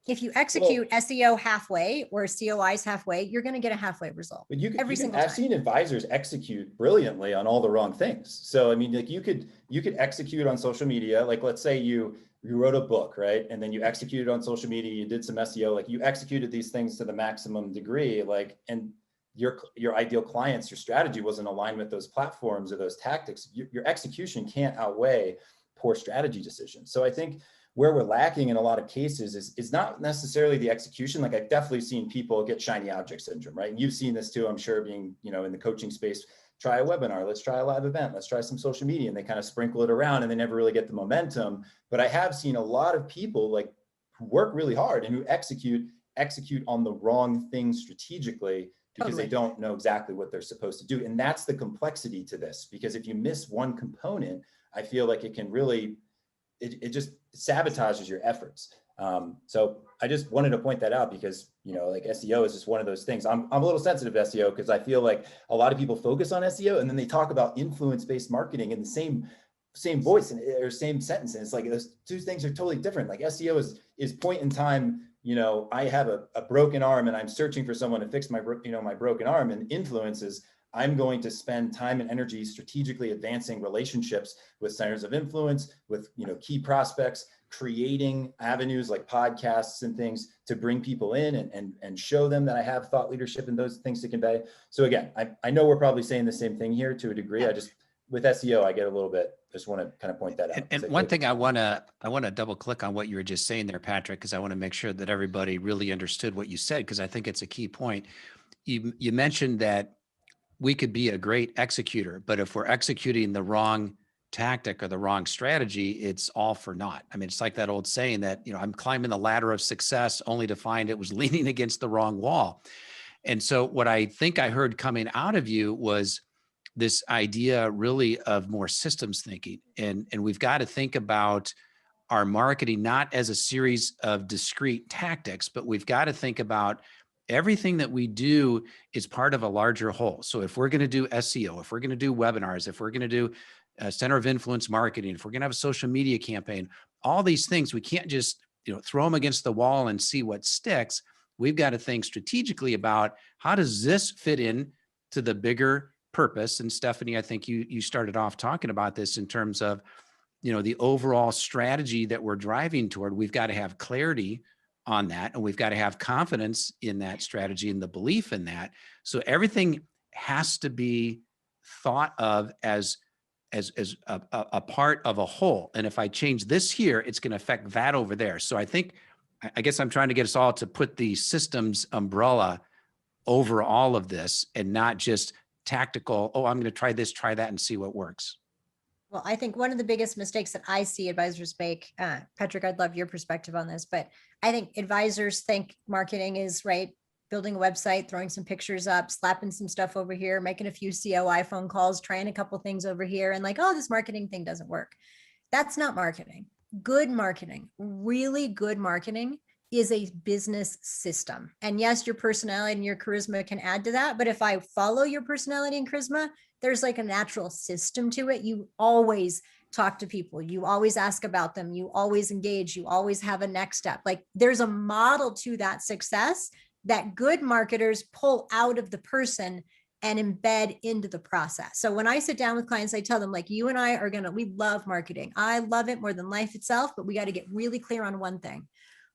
If you execute SEO halfway or COIs halfway, you're going to get a halfway result. But I've seen advisors execute brilliantly on all the wrong things. So, I mean, like you could execute on social media. Like, let's say you wrote a book, right? And then you executed on social media, you did some SEO, like you executed these things to the maximum degree, like, and your ideal clients, your strategy wasn't aligned with those platforms or those tactics. Your execution can't outweigh poor strategy decisions. So I think where we're lacking in a lot of cases is not necessarily the execution. Like I've definitely seen people get shiny object syndrome, right? And you've seen this too, I'm sure, being, in the coaching space. Try a webinar, let's try a live event, let's try some social media, and they kind of sprinkle it around and they never really get the momentum. But I have seen a lot of people like who work really hard and who execute on the wrong things strategically, because they don't know exactly what they're supposed to do. And that's the complexity to this, because if you miss one component, I feel like it can really it just sabotages your efforts. So I just wanted to point that out because, like SEO is just one of those things. I'm a little sensitive to SEO because I feel like a lot of people focus on SEO and then they talk about influence-based marketing in the same voice or same sentence. And it's like those two things are totally different. Like SEO is point in time. I have a broken arm and I'm searching for someone to fix my broken arm, and influence is I'm going to spend time and energy strategically advancing relationships with centers of influence, with key prospects, creating avenues like podcasts and things to bring people in and show them that I have thought leadership and those things to convey. So again, I know we're probably saying the same thing here to a degree. I just, with SEO, I get a little bit, just want to kind of point that out. And one thing I want to double click on what you were just saying there, Patrick, because I want to make sure that everybody really understood what you said, because I think it's a key point. You mentioned that we could be a great executor, but if we're executing the wrong tactic or the wrong strategy, it's all for naught. I mean, it's like that old saying that, I'm climbing the ladder of success only to find it was leaning against the wrong wall. And so what I think I heard coming out of you was this idea really of more systems thinking. And we've got to think about our marketing, not as a series of discrete tactics, but we've got to think about everything that we do is part of a larger whole. So if we're going to do SEO, if we're going to do webinars, if we're going to do center of influence marketing, if we're going to have a social media campaign, all these things, we can't just throw them against the wall and see what sticks. We've got to think strategically about how does this fit in to the bigger purpose. And Stephanie, I think you started off talking about this in terms of the overall strategy that we're driving toward. We've got to have clarity on that, and we've got to have confidence in that strategy and the belief in that. So everything has to be thought of as a part of a whole. And if I change this here, it's going to affect that over there. So I guess I'm trying to get us all to put the systems umbrella over all of this and not just tactical, I'm going to try this, try that, and see what works. Well, I think one of the biggest mistakes that I see advisors make, Patrick, I'd love your perspective on this, but I think advisors think marketing is building a website, throwing some pictures up, slapping some stuff over here, making a few COI phone calls, trying a couple things over here, and this marketing thing doesn't work. That's not marketing. Good marketing, really good marketing, is a business system. And yes, your personality and your charisma can add to that. But if I follow your personality and charisma, there's a natural system to it. You always talk to people. You always ask about them. You always engage. You always have a next step. There's a model to that success that good marketers pull out of the person and embed into the process. So when I sit down with clients, I tell them you and I we love marketing. I love it more than life itself, but we got to get really clear on one thing.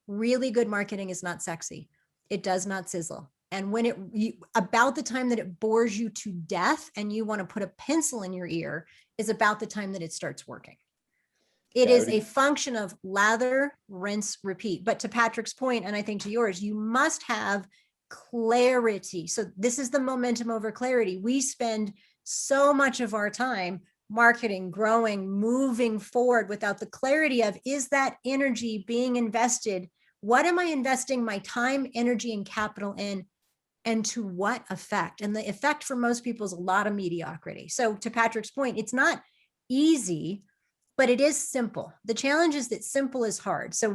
Really good marketing is not sexy. It does not sizzle. And when about the time that it bores you to death and you want to put a pencil in your ear is about the time that it starts working. It is a function of lather, rinse, repeat. But to Patrick's point, and I think to yours, you must have clarity. So this is the momentum over clarity. We spend so much of our time marketing, growing, moving forward without the clarity of, is that energy being invested? What am I investing my time, energy, and capital in? And to what effect? And the effect for most people is a lot of mediocrity. So to Patrick's point, it's not easy, but it is simple. The challenge is that simple is hard. So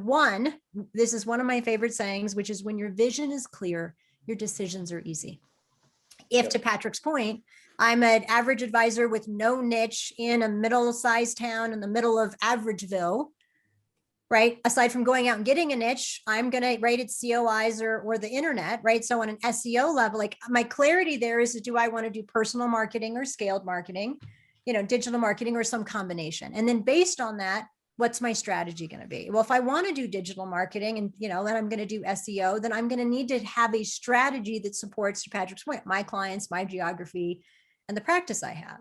this is one of my favorite sayings, which is when your vision is clear, your decisions are easy. If to Patrick's point, I'm an average advisor with no niche in a middle-sized town in the middle of Averageville, right? Aside from going out and getting a niche, I'm going to rate it COIs or the internet, right? So on an SEO level, my clarity there is, do I want to do personal marketing or scaled marketing, digital marketing or some combination? And then based on that, what's my strategy going to be? Well, if I want to do digital marketing and, then I'm going to do SEO, then I'm going to need to have a strategy that supports, to Patrick's point, my clients, my geography, and the practice I have.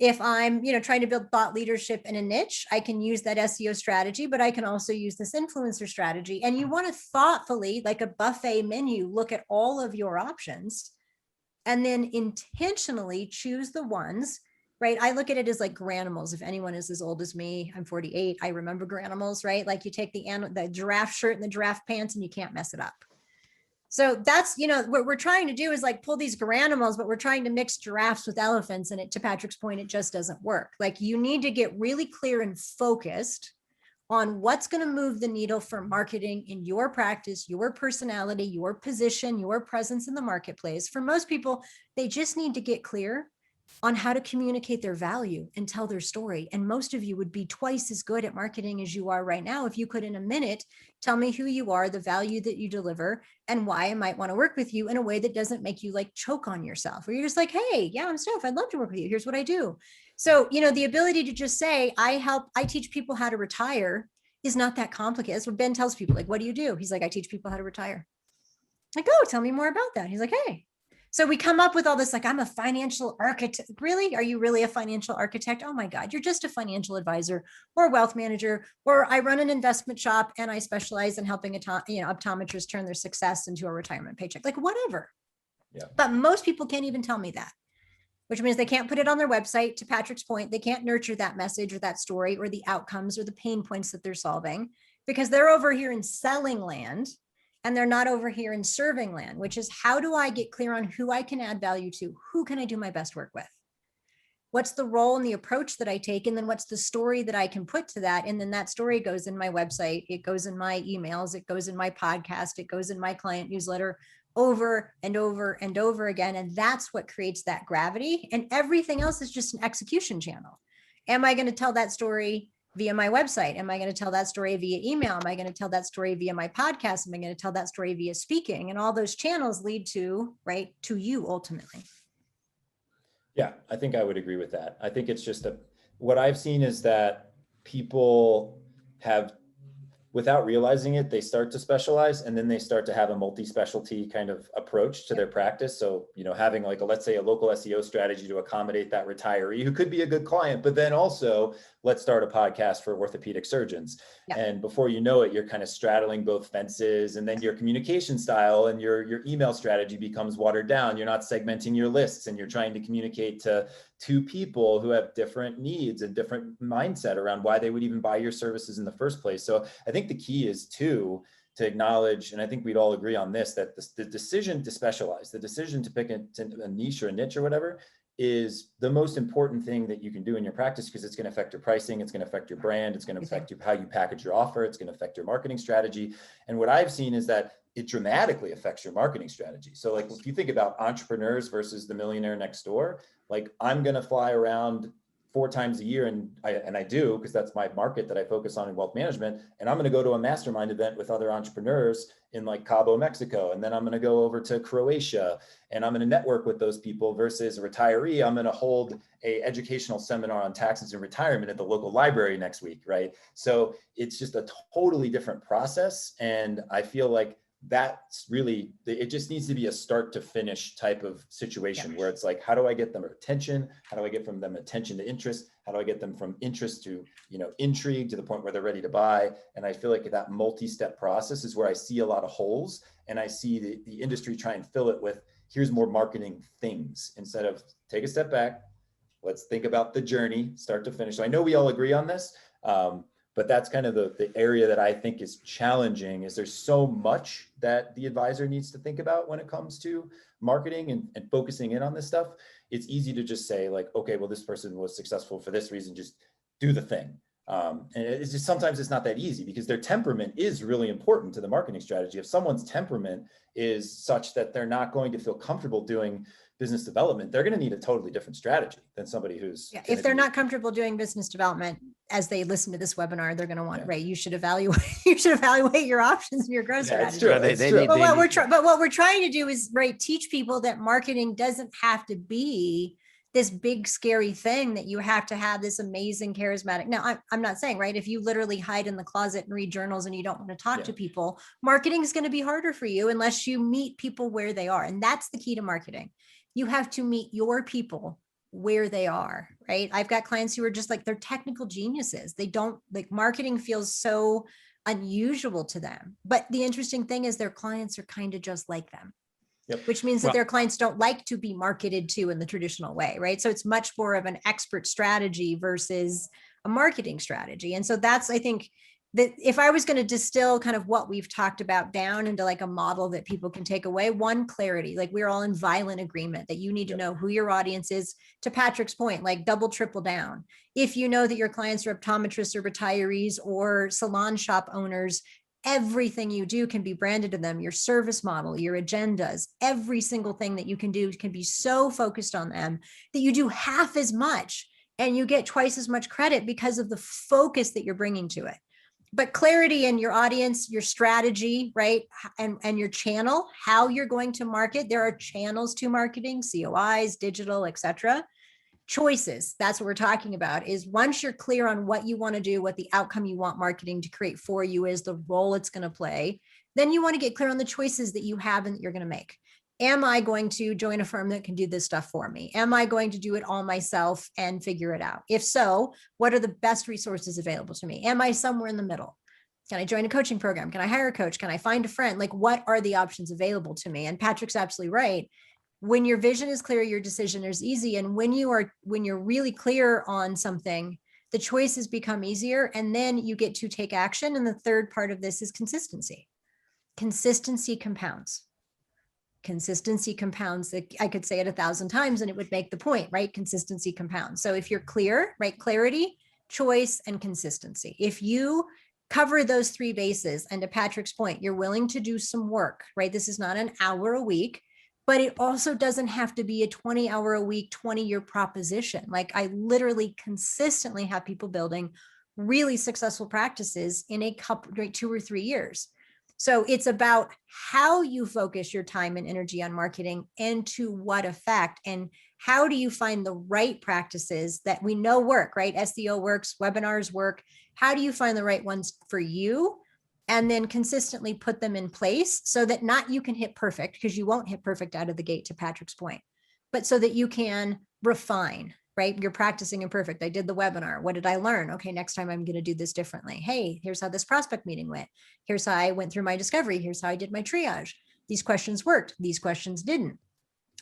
If I'm, trying to build thought leadership in a niche, I can use that SEO strategy, but I can also use this influencer strategy. And you want to thoughtfully, like a buffet menu, look at all of your options and then intentionally choose the ones, right? I look at it as granimals. If anyone is as old as me, I'm 48. I remember granimals, right? You take the giraffe shirt and the giraffe pants and you can't mess it up. So that's, what we're trying to do is pull these granimals, but we're trying to mix giraffes with elephants. And to Patrick's point, it just doesn't work. You need to get really clear and focused on what's going to move the needle for marketing in your practice, your personality, your position, your presence in the marketplace. For most people, they just need to get clear on how to communicate their value and tell their story. And most of you would be twice as good at marketing as you are right now if you could, in a minute, tell me who you are, the value that you deliver, and why I might want to work with you in a way that doesn't make you like choke on yourself, where you're just like, hey, yeah, I'm Steph, I'd love to work with you. Here's what I do. So, the ability to just say, I teach people how to retire is not that complicated. That's what Ben tells people. Like, what do you do? He's like, I teach people how to retire. Like, oh, tell me more about that. He's like, hey. So we come up with all this, like, I'm a financial architect. Really? Are you really a financial architect? Oh my God, you're just a financial advisor or a wealth manager, or I run an investment shop and I specialize in helping optometrists turn their success into a retirement paycheck, like whatever. Yeah. But most people can't even tell me that, which means they can't put it on their website. To Patrick's point, they can't nurture that message or that story or the outcomes or the pain points that they're solving, because they're over here in selling land and they're not over here in serving land, which is, how do I get clear on who I can add value to? Who can I do my best work with? What's the role and the approach that I take? And then what's the story that I can put to that? And then that story goes in my website. It goes in my emails. It goes in my podcast. It goes in my client newsletter over and over and over again. And that's what creates that gravity. And everything else is just an execution channel. Am I going to tell that story via my website? Am I going to tell that story via email? Am I going to tell that story via my podcast? Am I going to tell that story via speaking? And all those channels lead to, right, to you ultimately. Yeah, I think I would agree with that. I think it's just what I've seen is that people have, without realizing it, they start to specialize, and then they start to have a multi-specialty kind of approach to their practice. So, having like let's say a local SEO strategy to accommodate that retiree who could be a good client, but then also let's start a podcast for orthopedic surgeons. Yeah. And before you know it, you're kind of straddling both fences, and then your communication style and your email strategy becomes watered down. You're not segmenting your lists, and you're trying to communicate to two people who have different needs and different mindset around why they would even buy your services in the first place. So I think the key is to acknowledge, and I think we'd all agree on this, that the decision to specialize, the decision to pick a niche or a niche or whatever, is the most important thing that you can do in your practice, because it's going to affect your pricing, it's going to affect your brand, it's going to affect how you package your offer, it's going to affect your marketing strategy. And what I've seen is that it dramatically affects your marketing strategy. So like, if you think about entrepreneurs versus the millionaire next door, like, I'm going to fly around 4 times a year, and I do, because that's my market that I focus on in wealth management. And I'm going to go to a mastermind event with other entrepreneurs in like Cabo, Mexico. And then I'm going to go over to Croatia, and I'm going to network with those people, versus a retiree. I'm going to hold a educational seminar on taxes and retirement at the local library next week. Right. So it's just a totally different process. And I feel like that's really, it just needs to be a start to finish type of situation, where it's like, how do I get them attention? How do I get from them attention to interest? How do I get them from interest to, intrigue, to the point where they're ready to buy? And I feel like that multi-step process is where I see a lot of holes, and I see the industry try and fill it with, here's more marketing things, instead of take a step back. Let's think about the journey, start to finish. So I know we all agree on this. But that's kind of the area that I think is challenging, is there's so much that the advisor needs to think about when it comes to marketing and focusing in on this stuff. It's easy to just say like, okay, well, this person was successful for this reason, just do the thing. And it's just, sometimes it's not that easy, because their temperament is really important to the marketing strategy. If someone's temperament is such that they're not going to feel comfortable doing business development, they're going to need a totally different strategy than somebody who's if they're not comfortable doing business development, as they listen to this webinar, they're going to want, right, you should evaluate your options and your growth strategy. It's true. But what we're trying to do is, right, teach people that marketing doesn't have to be this big scary thing that you have to have this amazing charismatic. Now, I'm not saying, right, if you literally hide in the closet and read journals and you don't want to talk to people, marketing is going to be harder for you unless you meet people where they are. And that's the key to marketing. You have to meet your people where they are, right? I've got clients who are just like, they're technical geniuses. They don't, like, marketing feels so unusual to them. But the interesting thing is their clients are kind of just like them. Which means that their clients don't like to be marketed to in the traditional way, right? So it's much more of an expert strategy versus a marketing strategy. And so that's, I think, if I was going to distill kind of what we've talked about down into like a model that people can take away, one, clarity, like we're all in violent agreement that you need to know who your audience is. To Patrick's point, like double, triple down. If you know that your clients are optometrists or retirees or salon shop owners, everything you do can be branded to them. Your service model, your agendas, every single thing that you can do can be so focused on them that you do half as much and you get twice as much credit because of the focus that you're bringing to it. But clarity in your audience, your strategy, right? And your channel, how you're going to market. There are channels to marketing, COIs, digital, etc. Choices, that's what we're talking about, is once you're clear on what you want to do, what the outcome you want marketing to create for you is, the role it's going to play, then you want to get clear on the choices that you have and that you're going to make. Am I going to join a firm that can do this stuff for me? Am I going to do it all myself and figure it out? If so, what are the best resources available to me? Am I somewhere in the middle? Can I join a coaching program? Can I hire a coach? Can I find a friend? Like, what are the options available to me? And Patrick's absolutely right. When your vision is clear, your decision is easy. And when you're really clear on something, the choices become easier. And then you get to take action. And the third part of this is consistency. Consistency compounds. Consistency compounds. I could say it 1,000 times and it would make the point, right? Consistency compounds. So if you're clear, right? Clarity, choice, and consistency. If you cover those three bases, and to Patrick's point, you're willing to do some work, right? This is not an hour a week, but it also doesn't have to be a 20-hour a week, 20-year proposition. Like, I literally consistently have people building really successful practices in a couple, 2 or 3 years. So it's about how you focus your time and energy on marketing and to what effect, and how do you find the right practices that we know work, right? SEO works, webinars work. How do you find the right ones for you? And then consistently put them in place so that not you can hit perfect, because you won't hit perfect out of the gate, to Patrick's point, but so that you can refine, right? You're practicing imperfect. I did the webinar. What did I learn? Okay, next time I'm going to do this differently. Hey, here's how this prospect meeting went. Here's how I went through my discovery. Here's how I did my triage. These questions worked. These questions didn't.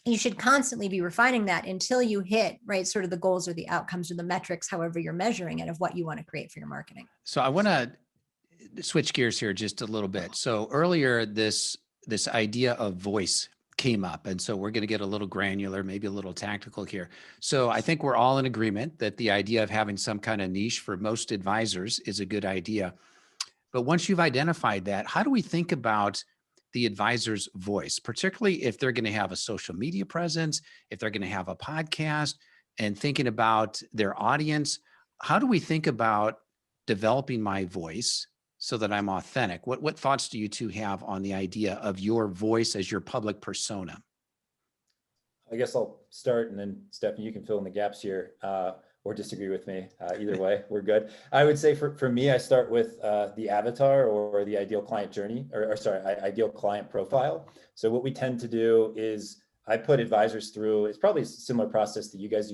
You should constantly be refining that until you hit, right, sort of the goals or the outcomes or the metrics, however you're measuring it, of what you want to create for your marketing. So I want to switch gears here just a little bit. So earlier, this idea of voice came up. And so we're going to get a little granular, maybe a little tactical here. So I think we're all in agreement that the idea of having some kind of niche for most advisors is a good idea. But once you've identified that, how do we think about the advisor's voice, particularly if they're going to have a social media presence, if they're going to have a podcast, and thinking about their audience? How do we think about developing my voice so that I'm authentic? What thoughts do you two have on the idea of your voice as your public persona? I guess I'll start, and then Stephanie, you can fill in the gaps here, or disagree with me. Either way, we're good. I would say for me, I start with the avatar or the ideal client journey, or sorry, ideal client profile. So what we tend to do is I put advisors through, it's probably a similar process that you guys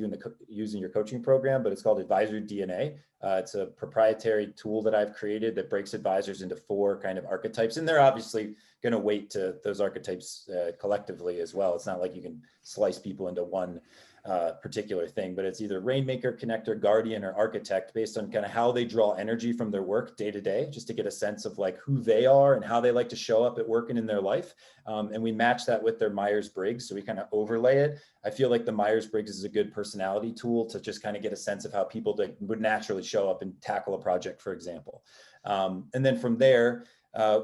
use in your coaching program, but it's called Advisor DNA. It's a proprietary tool that I've created that breaks advisors into 4 kind of archetypes. And they're obviously going to weight to those archetypes collectively as well. It's not like you can slice people into one particular thing, but it's either rainmaker, connector, guardian, or architect, based on kind of how they draw energy from their work day to day, just to get a sense of like who they are and how they like to show up at work and in their life. And we match that with their Myers-Briggs. So we kind of overlay it. I feel like the Myers-Briggs is a good personality tool to just kind of get a sense of how people would naturally show up and tackle a project, for example. And then from there,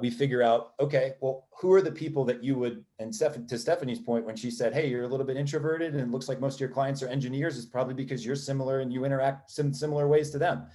we figure out, okay, well, who are the people that you would, and to Stephanie's point, when she said, hey, you're a little bit introverted and it looks like most of your clients are engineers, it's probably because you're similar and you interact in similar ways to them.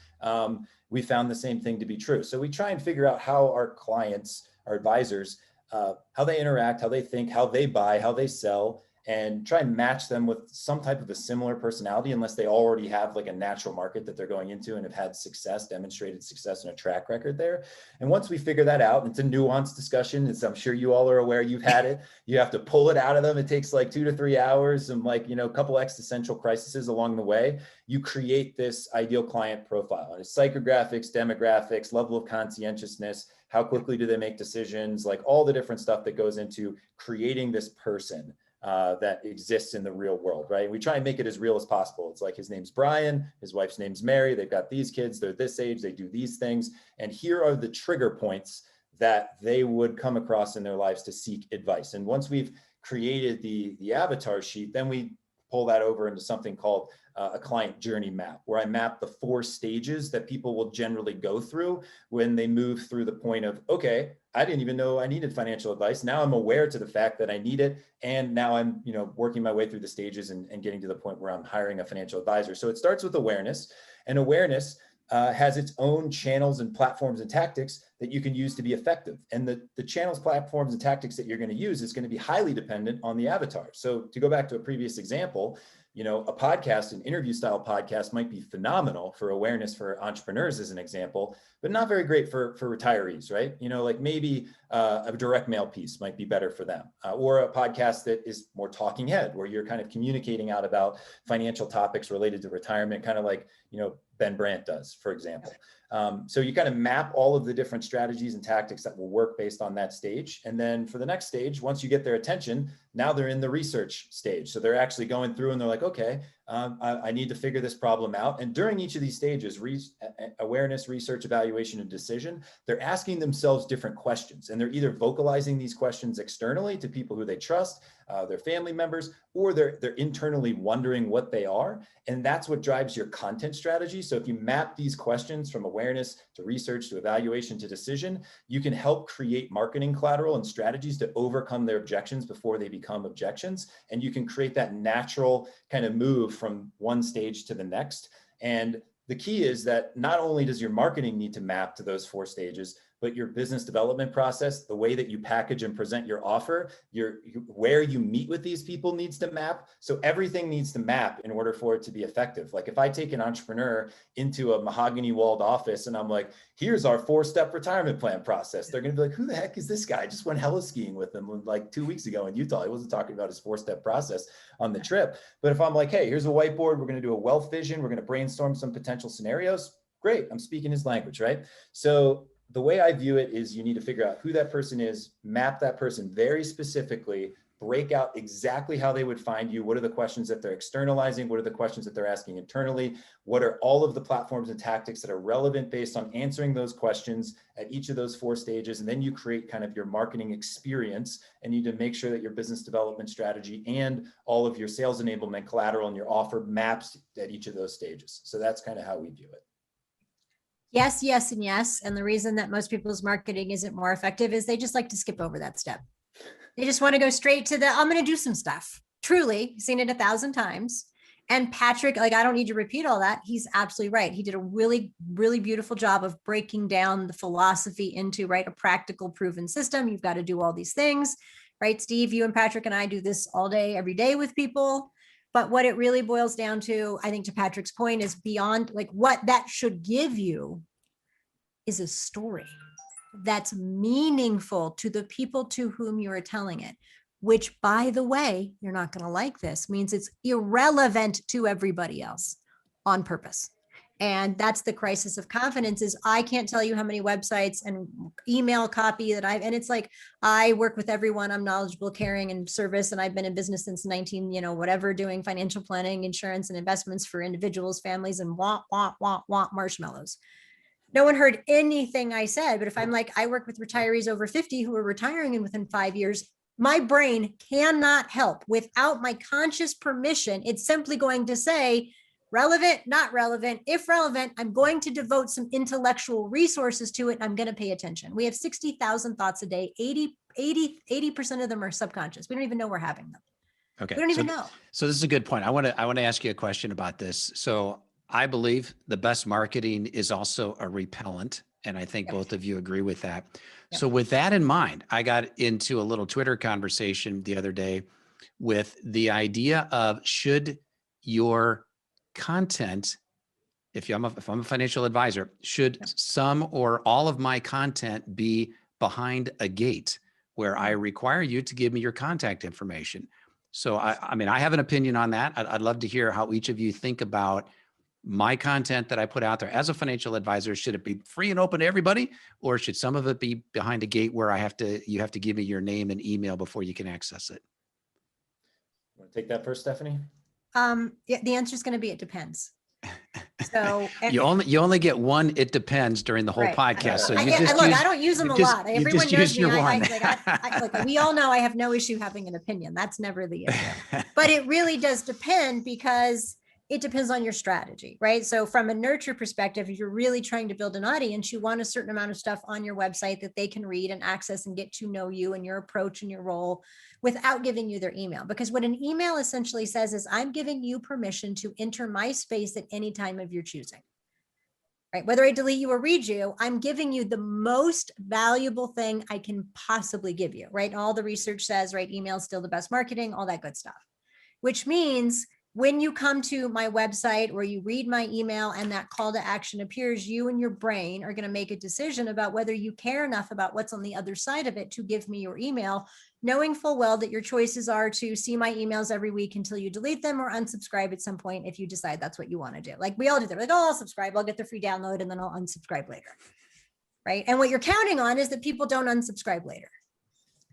We found the same thing to be true. So we try and figure out how our clients, our advisors, how they interact, how they think, how they buy, how they sell, and try and match them with some type of a similar personality, unless they already have like a natural market that they're going into and have had success, demonstrated success, and a track record there. And once we figure that out, it's a nuanced discussion, as I'm sure you all are aware, you've had it, you have to pull it out of them. It takes like 2 to 3 hours and like, a couple existential crises along the way. You create this ideal client profile, and it's psychographics, demographics, level of conscientiousness, how quickly do they make decisions, like all the different stuff that goes into creating this person. that exists in the real world, right? We try and make it as real as possible. It's like his name's Brian, his wife's name's Mary, they've got these kids, they're this age, they do these things, and here are the trigger points that they would come across in their lives to seek advice. And once we've created the avatar sheet, then we pull that over into something called a client journey map, where I map the 4 stages that people will generally go through when they move through the point of, okay, I didn't even know I needed financial advice. Now I'm aware to the fact that I need it. And now I'm, working my way through the stages and getting to the point where I'm hiring a financial advisor. So it starts with awareness, and awareness has its own channels and platforms and tactics that you can use to be effective. And the channels, platforms, and tactics that you're going to use is going to be highly dependent on the avatar. So to go back to a previous example, a podcast, an interview style podcast might be phenomenal for awareness for entrepreneurs as an example, but not very great for retirees, right? Like maybe a direct mail piece might be better for them, or a podcast that is more talking head, where you're kind of communicating out about financial topics related to retirement, kind of like, Ben Brandt does, for example. So you kind of map all of the different strategies and tactics that will work based on that stage. And then for the next stage, once you get their attention, now they're in the research stage. So they're actually going through and they're like, okay, I need to figure this problem out. And during each of these stages, awareness, research, evaluation, and decision, they're asking themselves different questions. And they're either vocalizing these questions externally to people who they trust, their family members, or they're internally wondering what they are. And that's what drives your content strategy. So if you map these questions from awareness to research to evaluation to decision, you can help create marketing collateral and strategies to overcome their objections before they become objections. And you can create that natural kind of move from one stage to the next. And the key is that not only does your marketing need to map to those 4 stages, but your business development process, the way that you package and present your offer, where you meet with these people needs to map. So everything needs to map in order for it to be effective. Like if I take an entrepreneur into a mahogany walled office and I'm like, here's our 4-step retirement plan process, they're going to be like, who the heck is this guy? I just went heli skiing with him like 2 weeks ago in Utah. He wasn't talking about his 4-step process on the trip. But if I'm like, hey, here's a whiteboard, we're going to do a wealth vision, we're going to brainstorm some potential scenarios. Great. I'm speaking his language, right? So the way I view it is you need to figure out who that person is, map that person very specifically, break out exactly how they would find you. What are the questions that they're externalizing? What are the questions that they're asking internally? What are all of the platforms and tactics that are relevant based on answering those questions at each of those 4 stages? And then you create kind of your marketing experience, and you need to make sure that your business development strategy and all of your sales enablement collateral and your offer maps at each of those stages. So that's kind of how we view it. Yes, yes, and yes. And the reason that most people's marketing isn't more effective is they just like to skip over that step. They just want to go straight to I'm going to do some stuff. Truly, seen it 1,000 times. And Patrick, I don't need to repeat all that. He's absolutely right. He did a really, really beautiful job of breaking down the philosophy into, a practical proven system. You've got to do all these things, right? Steve, you and Patrick and I do this all day, every day with people. But what it really boils down to, I think to Patrick's point, is beyond what that should give you is a story that's meaningful to the people to whom you are telling it, which, by the way, you're not going to like this, means it's irrelevant to everybody else on purpose. And that's the crisis of confidence. Is I can't tell you how many websites and email copy that and it's like, I work with everyone. I'm knowledgeable, caring, and service. And I've been in business since whatever, doing financial planning, insurance, and investments for individuals, families, and want marshmallows. No one heard anything I said. But if I'm like, I work with retirees over 50 who are retiring and within 5 years, my brain cannot help without my conscious permission. It's simply going to say, relevant, not relevant. If relevant, I'm going to devote some intellectual resources to it, and I'm going to pay attention. We have 60,000 thoughts a day. 80% of them are subconscious. We don't even know we're having them. Okay. We don't even know. So this is a good point. I want to ask you a question about this. So I believe the best marketing is also a repellent. And I think both of you agree with that. Yep. So with that in mind, I got into a little Twitter conversation the other day with the idea of, should your content, if I'm a financial advisor, should some or all of my content be behind a gate where I require you to give me your contact information? So I mean, I have an opinion on that. I'd love to hear how each of you think about my content that I put out there as a financial advisor. Should it be free and open to everybody, or should some of it be behind a gate where you have to give me your name and email before you can access it? Want to take that first, Stephanie? Yeah, the answer is going to be, it depends. So You only get one. It depends during the whole right. podcast. So you look, use, I don't use them you a just- lot. you Everyone just knows used me. your one. Like we all know I have no issue having an opinion. That's never the issue. But it really does depend, because it depends on your strategy, right? So from a nurture perspective, if you're really trying to build an audience, you want a certain amount of stuff on your website that they can read and access and get to know you and your approach and your role without giving you their email. Because what an email essentially says is, I'm giving you permission to enter my space at any time of your choosing. Right? Whether I delete you or read you, I'm giving you the most valuable thing I can possibly give you, right? All the research says, right, email is still the best marketing, all that good stuff, which means when you come to my website or you read my email and that call to action appears, you and your brain are going to make a decision about whether you care enough about what's on the other side of it to give me your email, knowing full well that your choices are to see my emails every week until you delete them, or unsubscribe at some point if you decide that's what you want to do. Like we all do that. Like, oh, I'll subscribe, I'll get the free download, and then I'll unsubscribe later. Right. And what you're counting on is that people don't unsubscribe later.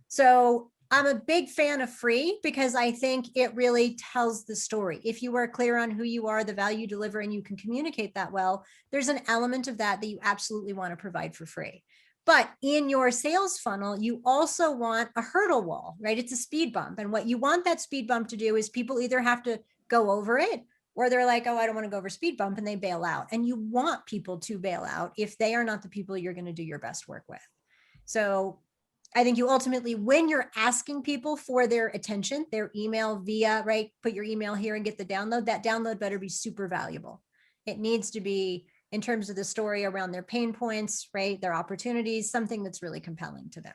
So I'm a big fan of free, because I think it really tells the story. If you are clear on who you are, the value you deliver, and you can communicate that well, there's an element of that you absolutely want to provide for free. But in your sales funnel, you also want a hurdle wall, right? It's a speed bump. And what you want that speed bump to do is people either have to go over it, or they're like, oh, I don't want to go over speed bump, and they bail out. And you want people to bail out if they are not the people you're going to do your best work with. So I think you ultimately, when you're asking people for their attention, their email via, right, put your email here and get the download, that download better be super valuable. It needs to be, in terms of the story around their pain points, right, their opportunities, something that's really compelling to them.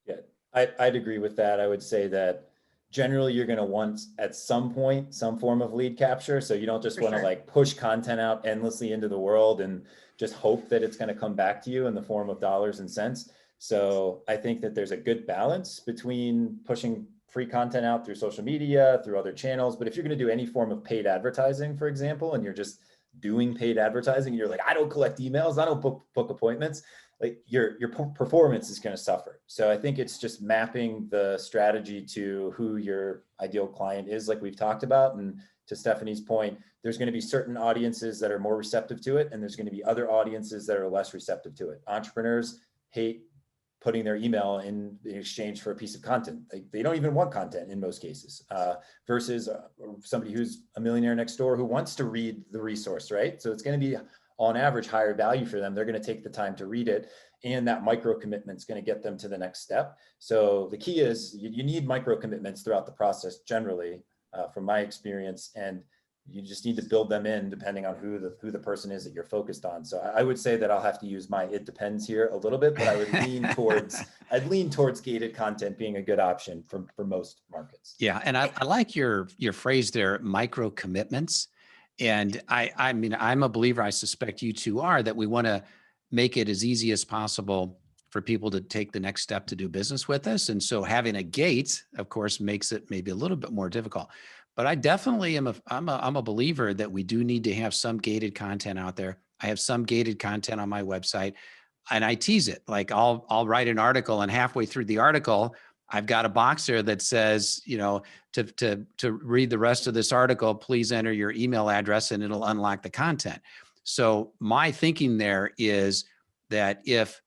Yeah, I'd agree with that. I would say that generally you're going to want at some point some form of lead capture. So you don't just want to like push content out endlessly into the world and just hope that it's going to come back to you in the form of dollars and cents. So I think that there's a good balance between pushing free content out through social media, through other channels. But if you're going to do any form of paid advertising, for example, and you're just doing paid advertising, you're like, I don't collect emails, I don't book appointments, like your performance is going to suffer. So I think it's just mapping the strategy to who your ideal client is, like we've talked about. And to Stephanie's point, there's going to be certain audiences that are more receptive to it, and there's going to be other audiences that are less receptive to it. Entrepreneurs hate putting their email in exchange for a piece of content. They don't even want content in most cases, versus somebody who's a millionaire next door who wants to read the resource, right? So it's going to be on average higher value for them. They're going to take the time to read it, and that micro commitment is going to get them to the next step. So the key is you need micro commitments throughout the process generally, from my experience, and you just need to build them in depending on who the person is that you're focused on. So I would say that I'll have to use my it depends here a little bit, but I would lean towards gated content being a good option for most markets. Yeah, and I like your phrase there, micro commitments. And I mean, I'm a believer, I suspect you two are, that we want to make it as easy as possible for people to take the next step to do business with us. And so having a gate, of course, makes it maybe a little bit more difficult. But I definitely am I'm a believer that we do need to have some gated content out there. I have some gated content on my website, and I tease it. Like I'll write an article, and halfway through the article, I've got a box there that says, you know, to read the rest of this article, please enter your email address and it'll unlock the content. So my thinking there is that if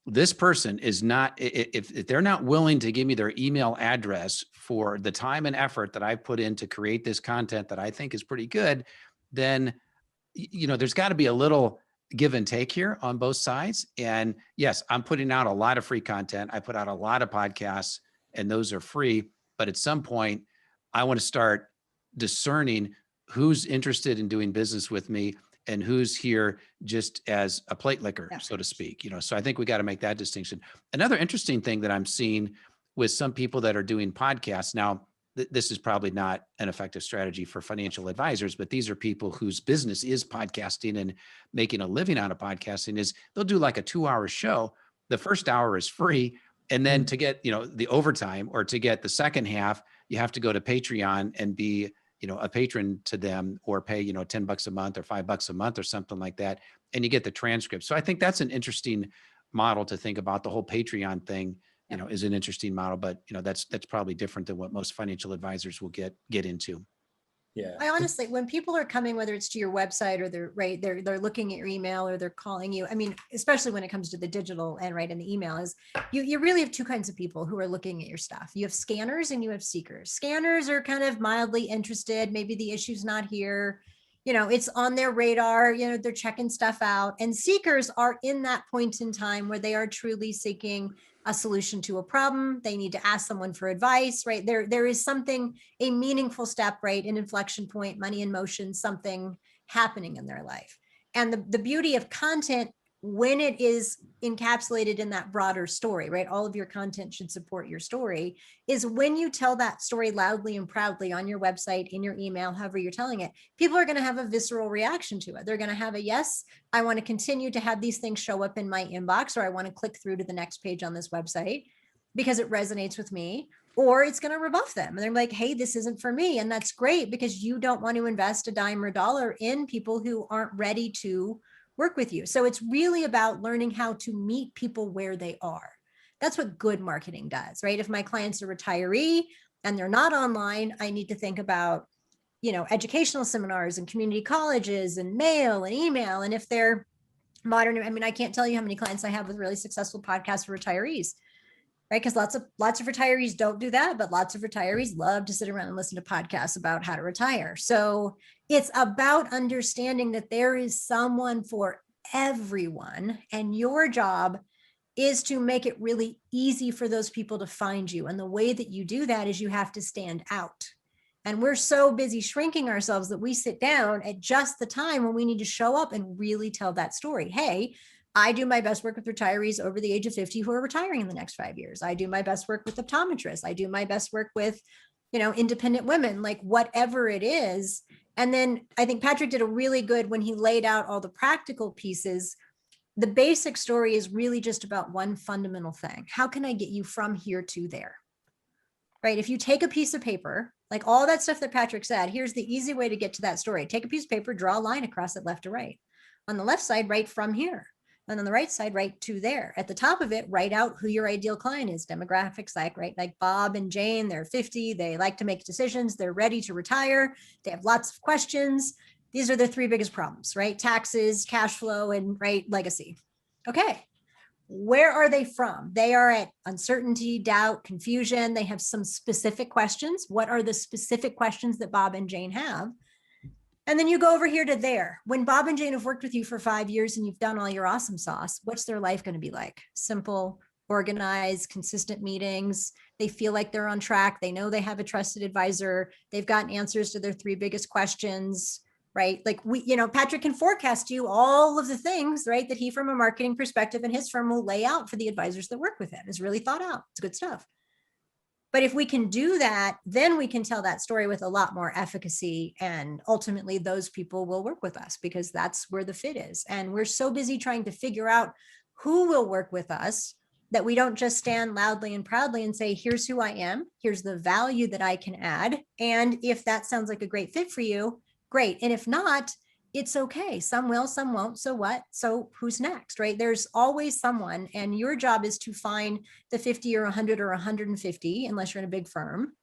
this person is not, if they're not willing to give me their email address for the time and effort that I put in to create this content that I think is pretty good, then, you know, there's got to be a little give and take here on both sides. And yes, I'm putting out a lot of free content. I put out a lot of podcasts, and those are free. But at some point, I want to start discerning who's interested in doing business with me and who's here just as a plate licker, so to speak. You know, so I think we got to make that distinction. Another interesting thing that I'm seeing with some people that are doing podcasts now, this is probably not an effective strategy for financial advisors, but these are people whose business is podcasting and making a living out of podcasting, is they'll do like a 2-hour show. The first hour is free. And then to get, you know, the overtime, or to get the second half, you have to go to Patreon and be, you know, a patron to them, or pay, you know, $10 a month or $5 a month or something like that. And you get the transcript. So I think that's an interesting model to think about, the whole Patreon thing, is an interesting model, but that's probably different than what most financial advisors will get into. Yeah. I honestly, when people are coming, whether it's to your website or they're looking at your email or they're calling you. I mean, especially when it comes to the digital and in the email is you really have two kinds of people who are looking at your stuff. You have scanners and you have seekers. Scanners are kind of mildly interested. Maybe the issue's not here. It's on their radar, they're checking stuff out. And seekers are in that point in time where they are truly seeking a solution to a problem. They need to ask someone for advice, right? There is something, a meaningful step, right? An inflection point, money in motion, something happening in their life. And the beauty of content, when it is encapsulated in that broader story, right? All of your content should support your story, is when you tell that story loudly and proudly on your website, in your email, however you're telling it, people are going to have a visceral reaction to it. They're going to have a, yes, I want to continue to have these things show up in my inbox, or I want to click through to the next page on this website because it resonates with me, or it's going to rebuff them. And they're like, hey, this isn't for me. And that's great because you don't want to invest a dime or dollar in people who aren't ready to work with you. So it's really about learning how to meet people where they are. That's what good marketing does, right? If my client's a retiree and they're not online, I need to think about, educational seminars and community colleges and mail and email. And if they're modern, I mean, I can't tell you how many clients I have with really successful podcasts for retirees, right? Because lots of retirees don't do that, but lots of retirees love to sit around and listen to podcasts about how to retire. So it's about understanding that there is someone for everyone, and your job is to make it really easy for those people to find you. And the way that you do that is you have to stand out. And we're so busy shrinking ourselves that we sit down at just the time when we need to show up and really tell that story. Hey, I do my best work with retirees over the age of 50 who are retiring in the next 5 years. I do my best work with optometrists. I do my best work with, independent women, like whatever it is. And then I think Patrick did a really good when he laid out all the practical pieces. The basic story is really just about one fundamental thing. How can I get you from here to there? Right? If you take a piece of paper, like all that stuff that Patrick said, here's the easy way to get to that story. Take a piece of paper, draw a line across it left to right. On the left side, write from here. And on the right side, write to there. At the top of it, write out who your ideal client is, demographics, like Bob and Jane, they're 50, they like to make decisions, they're ready to retire, they have lots of questions. These are the three biggest problems, right? Taxes, cash flow, and legacy. Okay, where are they from? They are at uncertainty, doubt, confusion. They have some specific questions. What are the specific questions that Bob and Jane have? And then you go over here to there. When Bob and Jane have worked with you for 5 years and you've done all your awesome sauce, what's their life going to be like? Simple, organized, consistent meetings. They feel like they're on track. They know they have a trusted advisor. They've gotten answers to their three biggest questions, right? Like Patrick can forecast you all of the things, right, that he from a marketing perspective and his firm will lay out for the advisors that work with him. It's really thought out. It's good stuff. But if we can do that, then we can tell that story with a lot more efficacy. And ultimately, those people will work with us because that's where the fit is. And we're so busy trying to figure out who will work with us that we don't just stand loudly and proudly and say, here's who I am. Here's the value that I can add. And if that sounds like a great fit for you, great. And if not, it's okay. Some will, some won't. So what? So who's next, right? There's always someone, and your job is to find the 50 or 100 or 150, unless you're in a big firm,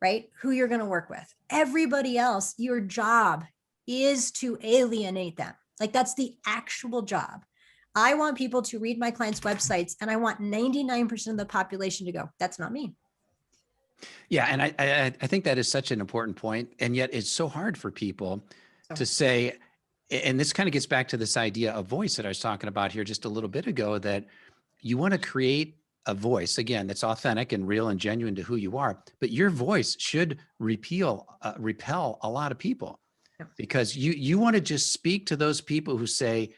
right? Who you're going to work with. Everybody else, your job is to alienate them. Like that's the actual job. I want people to read my clients' websites, and I want 99% of the population to go, that's not me. Yeah. And I think that is such an important point. And yet it's so hard for people to say, and this kind of gets back to this idea of voice that I was talking about here just a little bit ago, that you want to create a voice, again, that's authentic and real and genuine to who you are, but your voice should repel a lot of people, because you want to just speak to those people who say,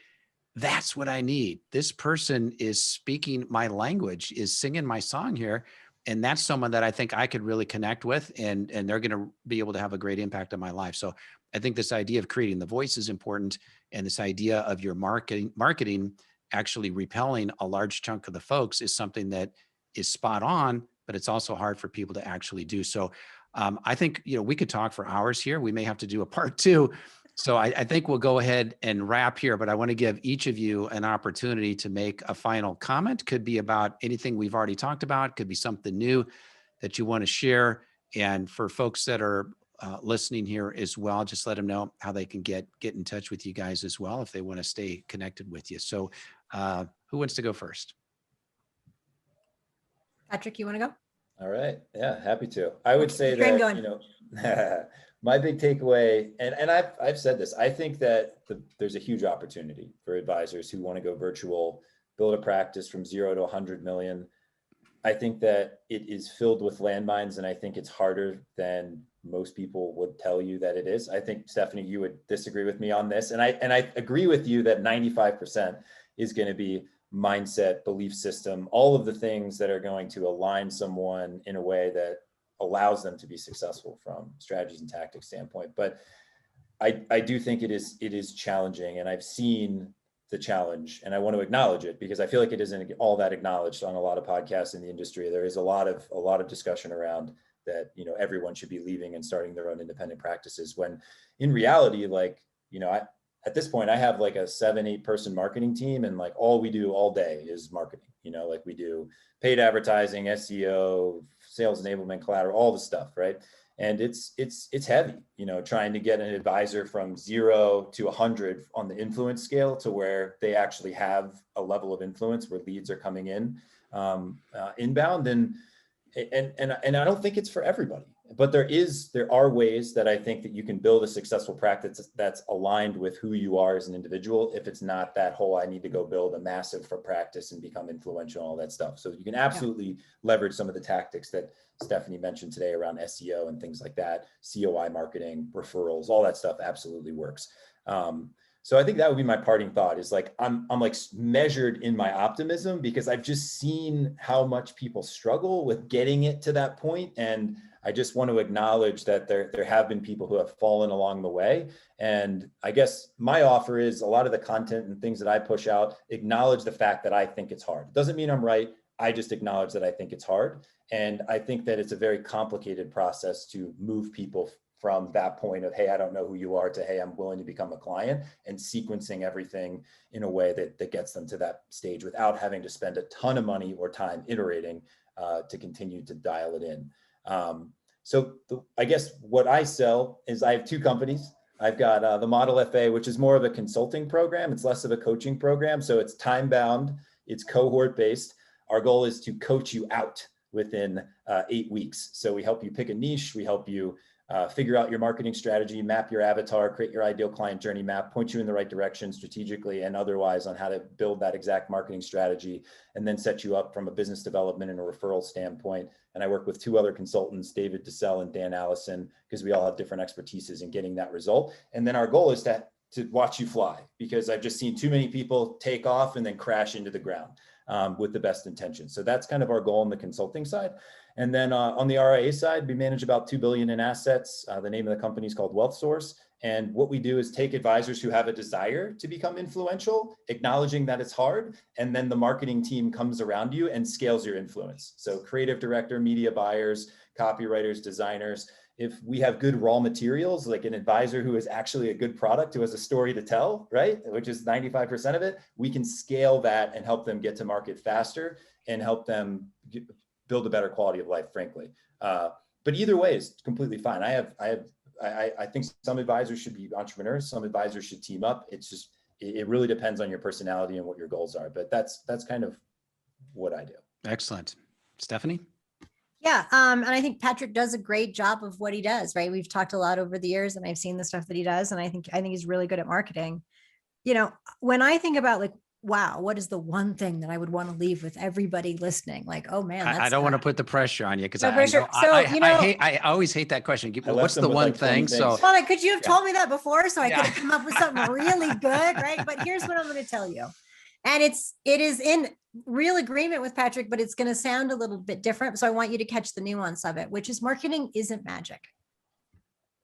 that's what I need. This person is speaking my language, is singing my song here. And that's someone that I think I could really connect with, and they're going to be able to have a great impact on my life. So I think this idea of creating the voice is important. And this idea of your marketing actually repelling a large chunk of the folks is something that is spot on, but it's also hard for people to actually do. So I think, we could talk for hours here. We may have to do a part 2 So I think we'll go ahead and wrap here, but I want to give each of you an opportunity to make a final comment. Could be about anything we've already talked about, could be something new that you want to share. And for folks that are listening here as well, just let them know how they can get in touch with you guys as well if they want to stay connected with you. So who wants to go first? Patrick, you want to go? All right. Yeah, happy to. I would say keep your that, hand my big takeaway, and I've said this, I think that there's a huge opportunity for advisors who want to go virtual, build a practice from 0 to 100 million. I think that it is filled with landmines, and I think it's harder than most people would tell you that it is. I think, Stephanie, you would disagree with me on this. And I agree with you that 95% is going to be mindset, belief system, all of the things that are going to align someone in a way that allows them to be successful from strategies and tactics standpoint. But I do think it is challenging, and I've seen the challenge, and I want to acknowledge it because I feel like it isn't all that acknowledged on a lot of podcasts in the industry. There is a lot of discussion around that, everyone should be leaving and starting their own independent practices, when in reality, at this point, I have like a 7-8 person marketing team, and like all we do all day is marketing. We do paid advertising, SEO, sales enablement, collateral, all the stuff, right? And it's heavy, trying to get an advisor from 0 to 100 on the influence scale to where they actually have a level of influence where leads are coming in inbound. And I don't think it's for everybody, but there are ways that I think that you can build a successful practice that's aligned with who you are as an individual. If it's not that whole, I need to go build a massive practice and become influential, all that stuff. So you can absolutely leverage some of the tactics that Stephanie mentioned today around SEO and things like that, COI marketing, referrals, all that stuff absolutely works. So I think that would be my parting thought, is like, I'm like measured in my optimism because I've just seen how much people struggle with getting it to that point. And I just want to acknowledge that there have been people who have fallen along the way. And I guess my offer is a lot of the content and things that I push out, acknowledge the fact that I think it's hard. It doesn't mean I'm right. I just acknowledge that I think it's hard. And I think that it's a very complicated process to move people from that point of, hey, I don't know who you are, to, hey, I'm willing to become a client, and sequencing everything in a way that gets them to that stage without having to spend a ton of money or time iterating to continue to dial it in. I guess what I sell is I have 2 companies. I've got the Model FA, which is more of a consulting program. It's less of a coaching program. So it's time bound, it's cohort based. Our goal is to coach you out within 8 weeks. So we help you pick a niche. We help you figure out your marketing strategy, map your avatar, create your ideal client journey map, point you in the right direction strategically and otherwise on how to build that exact marketing strategy, and then set you up from a business development and a referral standpoint. And I work with 2 other consultants, David DeSell and Dan Allison, because we all have different expertises in getting that result. And then our goal is to watch you fly, because I've just seen too many people take off and then crash into the ground with the best intentions. So that's kind of our goal on the consulting side. And then on the RIA side, we manage about $2 billion in assets. The name of the company is called WealthSource. And what we do is take advisors who have a desire to become influential, acknowledging that it's hard, and then the marketing team comes around you and scales your influence. So creative director, media buyers, copywriters, designers. If we have good raw materials, like an advisor who is actually a good product, who has a story to tell, right, which is 95% of it, we can scale that and help them get to market faster and help them build a better quality of life, frankly. But either way is completely fine. I think some advisors should be entrepreneurs. Some advisors should team up. It's just, it really depends on your personality and what your goals are. But that's kind of what I do. Excellent. Stephanie? Yeah. And I think Patrick does a great job of what he does, right? We've talked a lot over the years, and I've seen the stuff that he does. And I think he's really good at marketing. When I think about like, wow, what is the one thing that I would want to leave with everybody listening? Like, oh man, I don't want to put the pressure on you, because No pressure. I always hate that question. What's the one thing? So, well, could you have told me that before, so I could have come up with something really good, right? But here's what I'm going to tell you. And it is in real agreement with Patrick, but it's going to sound a little bit different. So I want you to catch the nuance of it, which is marketing isn't magic.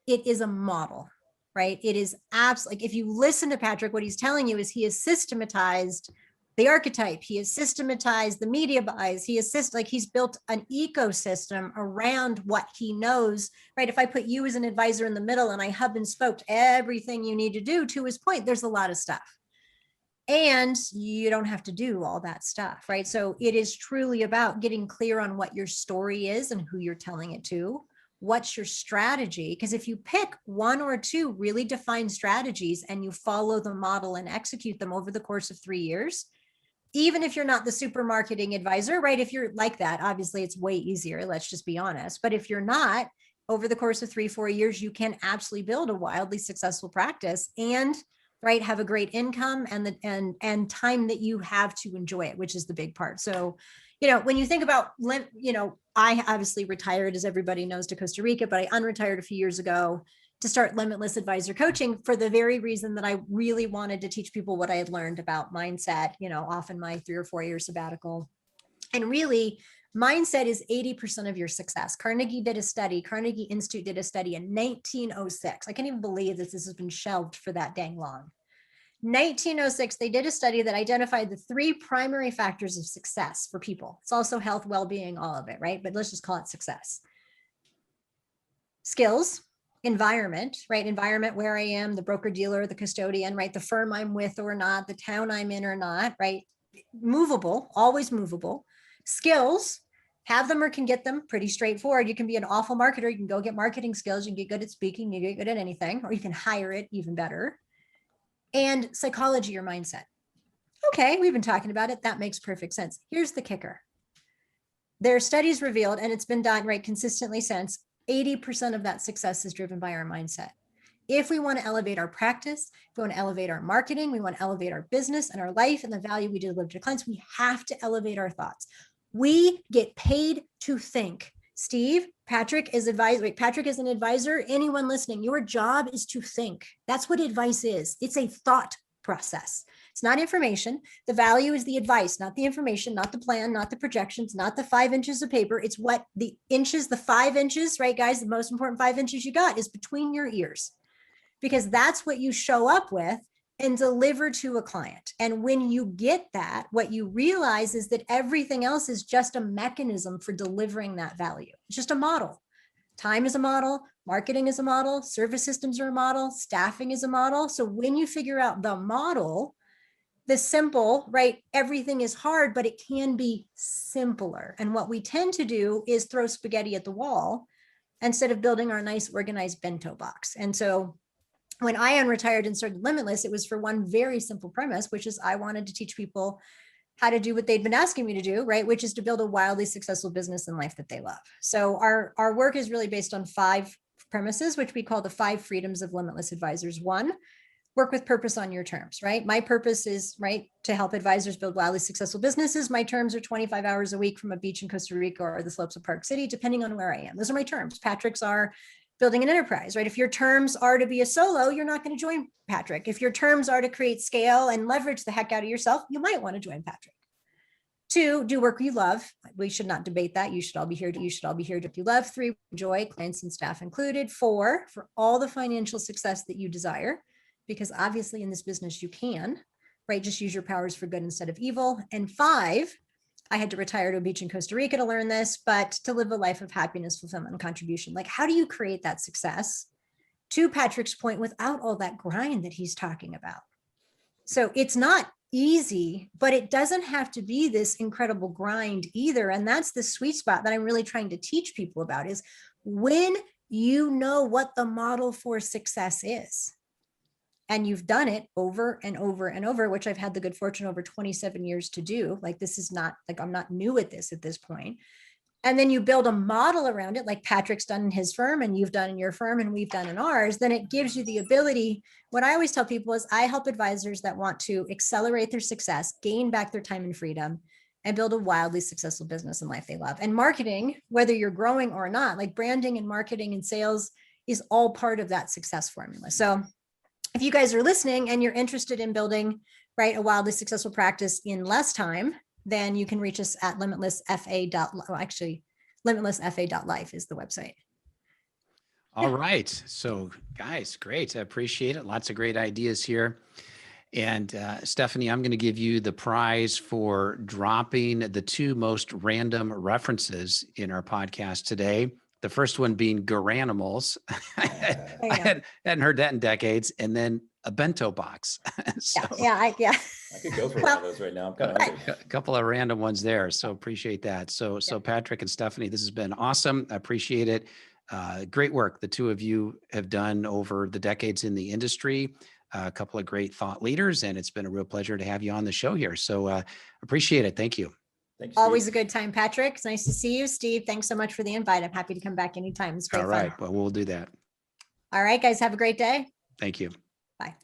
It is a model, right? It is absolutely, like, if you listen to Patrick, what he's telling you is he has systematized the archetype. He has systematized the media buys. He has he's built an ecosystem around what he knows, right? If I put you as an advisor in the middle and I hub and spoke everything you need to do, to his point, there's a lot of stuff. And you don't have to do all that stuff, right? So it is truly about getting clear on what your story is and who you're telling it to. What's your strategy? Because if you pick one or two really defined strategies and you follow the model and execute them over the course of 3 years, even if you're not the super marketing advisor, right? If you're like that, obviously it's way easier. Let's just be honest. But if you're not, over the course of 3-4 years, you can absolutely build a wildly successful practice and right, have a great income and time that you have to enjoy it, which is the big part. So, when you think about, I obviously retired, as everybody knows, to Costa Rica, but I unretired a few years ago to start Limitless Advisor coaching for the very reason that I really wanted to teach people what I had learned about mindset, off in my 3 or 4 year sabbatical. And really, mindset is 80% of your success. Carnegie Institute did a study in 1906. I can't even believe that this has been shelved for that dang long. 1906, they did a study that identified the 3 primary factors of success for people. It's also health, well-being, all of it, right? But let's just call it success. Skills, environment, right? Environment, where I am, the broker dealer, the custodian, right? The firm I'm with or not, the town I'm in or not, right? Movable, always movable. Skills, have them or can get them, pretty straightforward. You can be an awful marketer. You can go get marketing skills. You can get good at speaking. You get good at anything, or you can hire it, even better. And psychology or mindset. Okay, we've been talking about it. That makes perfect sense. Here's the kicker. There are studies revealed, and it's been done right consistently since, 80% of that success is driven by our mindset. If we want to elevate our practice, if we want to elevate our marketing, we want to elevate our business and our life and the value we deliver to clients, we have to elevate our thoughts. We get paid to think. Steve, Patrick is an advisor. Anyone listening, your job is to think. That's what advice is. It's a thought process. It's not information. The value is the advice, not the information, not the plan, not the projections, not the 5 inches of paper. It's what the 5 inches, right, guys? The most important 5 inches you got is between your ears, because that's what you show up with and deliver to a client. And when you get that, what you realize is that everything else is just a mechanism for delivering that value. It's just a model. Time is a model, marketing is a model, service systems are a model, staffing is a model. So when you figure out the model, the simple, right? Everything is hard, but it can be simpler. And what we tend to do is throw spaghetti at the wall instead of building our nice organized bento box. And so when I unretired and started Limitless, it was for one very simple premise, which is I wanted to teach people how to do what they'd been asking me to do, right? Which is to build a wildly successful business and life that they love. So our work is really based on 5 premises, which we call the 5 freedoms of Limitless Advisors. 1, work with purpose on your terms, right? My purpose is, right, to help advisors build wildly successful businesses. My terms are 25 hours a week from a beach in Costa Rica or the slopes of Park City, depending on where I am. Those are my terms. Patrick's are building an enterprise, right? If your terms are to be a solo, you're not going to join Patrick. If your terms are to create scale and leverage the heck out of yourself, you might want to join Patrick. 2, do work you love. We should not debate that. You should all be here. You should all be here to you love. 3, enjoy, clients and staff included. 4, for all the financial success that you desire, because obviously in this business you can, right? Just use your powers for good instead of evil. And 5, I had to retire to a beach in Costa Rica to learn this, but to live a life of happiness, fulfillment, and contribution. Like, how do you create that success, to Patrick's point, without all that grind that he's talking about? So it's not easy, but it doesn't have to be this incredible grind either. And that's the sweet spot that I'm really trying to teach people about, is when you know what the model for success is, and you've done it over and over and over, which I've had the good fortune over 27 years to do. Like, this is not like, I'm not new at this point. And then you build a model around it, like Patrick's done in his firm and you've done in your firm and we've done in ours. Then it gives you the ability. What I always tell people is I help advisors that want to accelerate their success, gain back their time and freedom, and build a wildly successful business and life they love. And marketing, whether you're growing or not, like branding and marketing and sales, is all part of that success formula. So if you guys are listening and you're interested in building, right, a wildly successful practice in less time, then you can reach us at limitlessfa.life is the website. All right. So guys, great. I appreciate it. Lots of great ideas here. And Stephanie, I'm going to give you the prize for dropping the two most random references in our podcast today. The first one being Garanimals. I hadn't heard that in decades. And then a bento box. So, I could go for one of those right now. I'm kind of hungry. a couple of random ones there. So appreciate that. So Patrick and Stephanie, this has been awesome. I appreciate it. Great work the two of you have done over the decades in the industry. A couple of great thought leaders, and it's been a real pleasure to have you on the show here. So appreciate it. Thank you. Thanks. Always a good time, Patrick. It's nice to see you, Steve. Thanks so much for the invite. I'm happy to come back anytime. It's great All right. fun. Well, we'll do that. All right, guys. Have a great day. Thank you. Bye.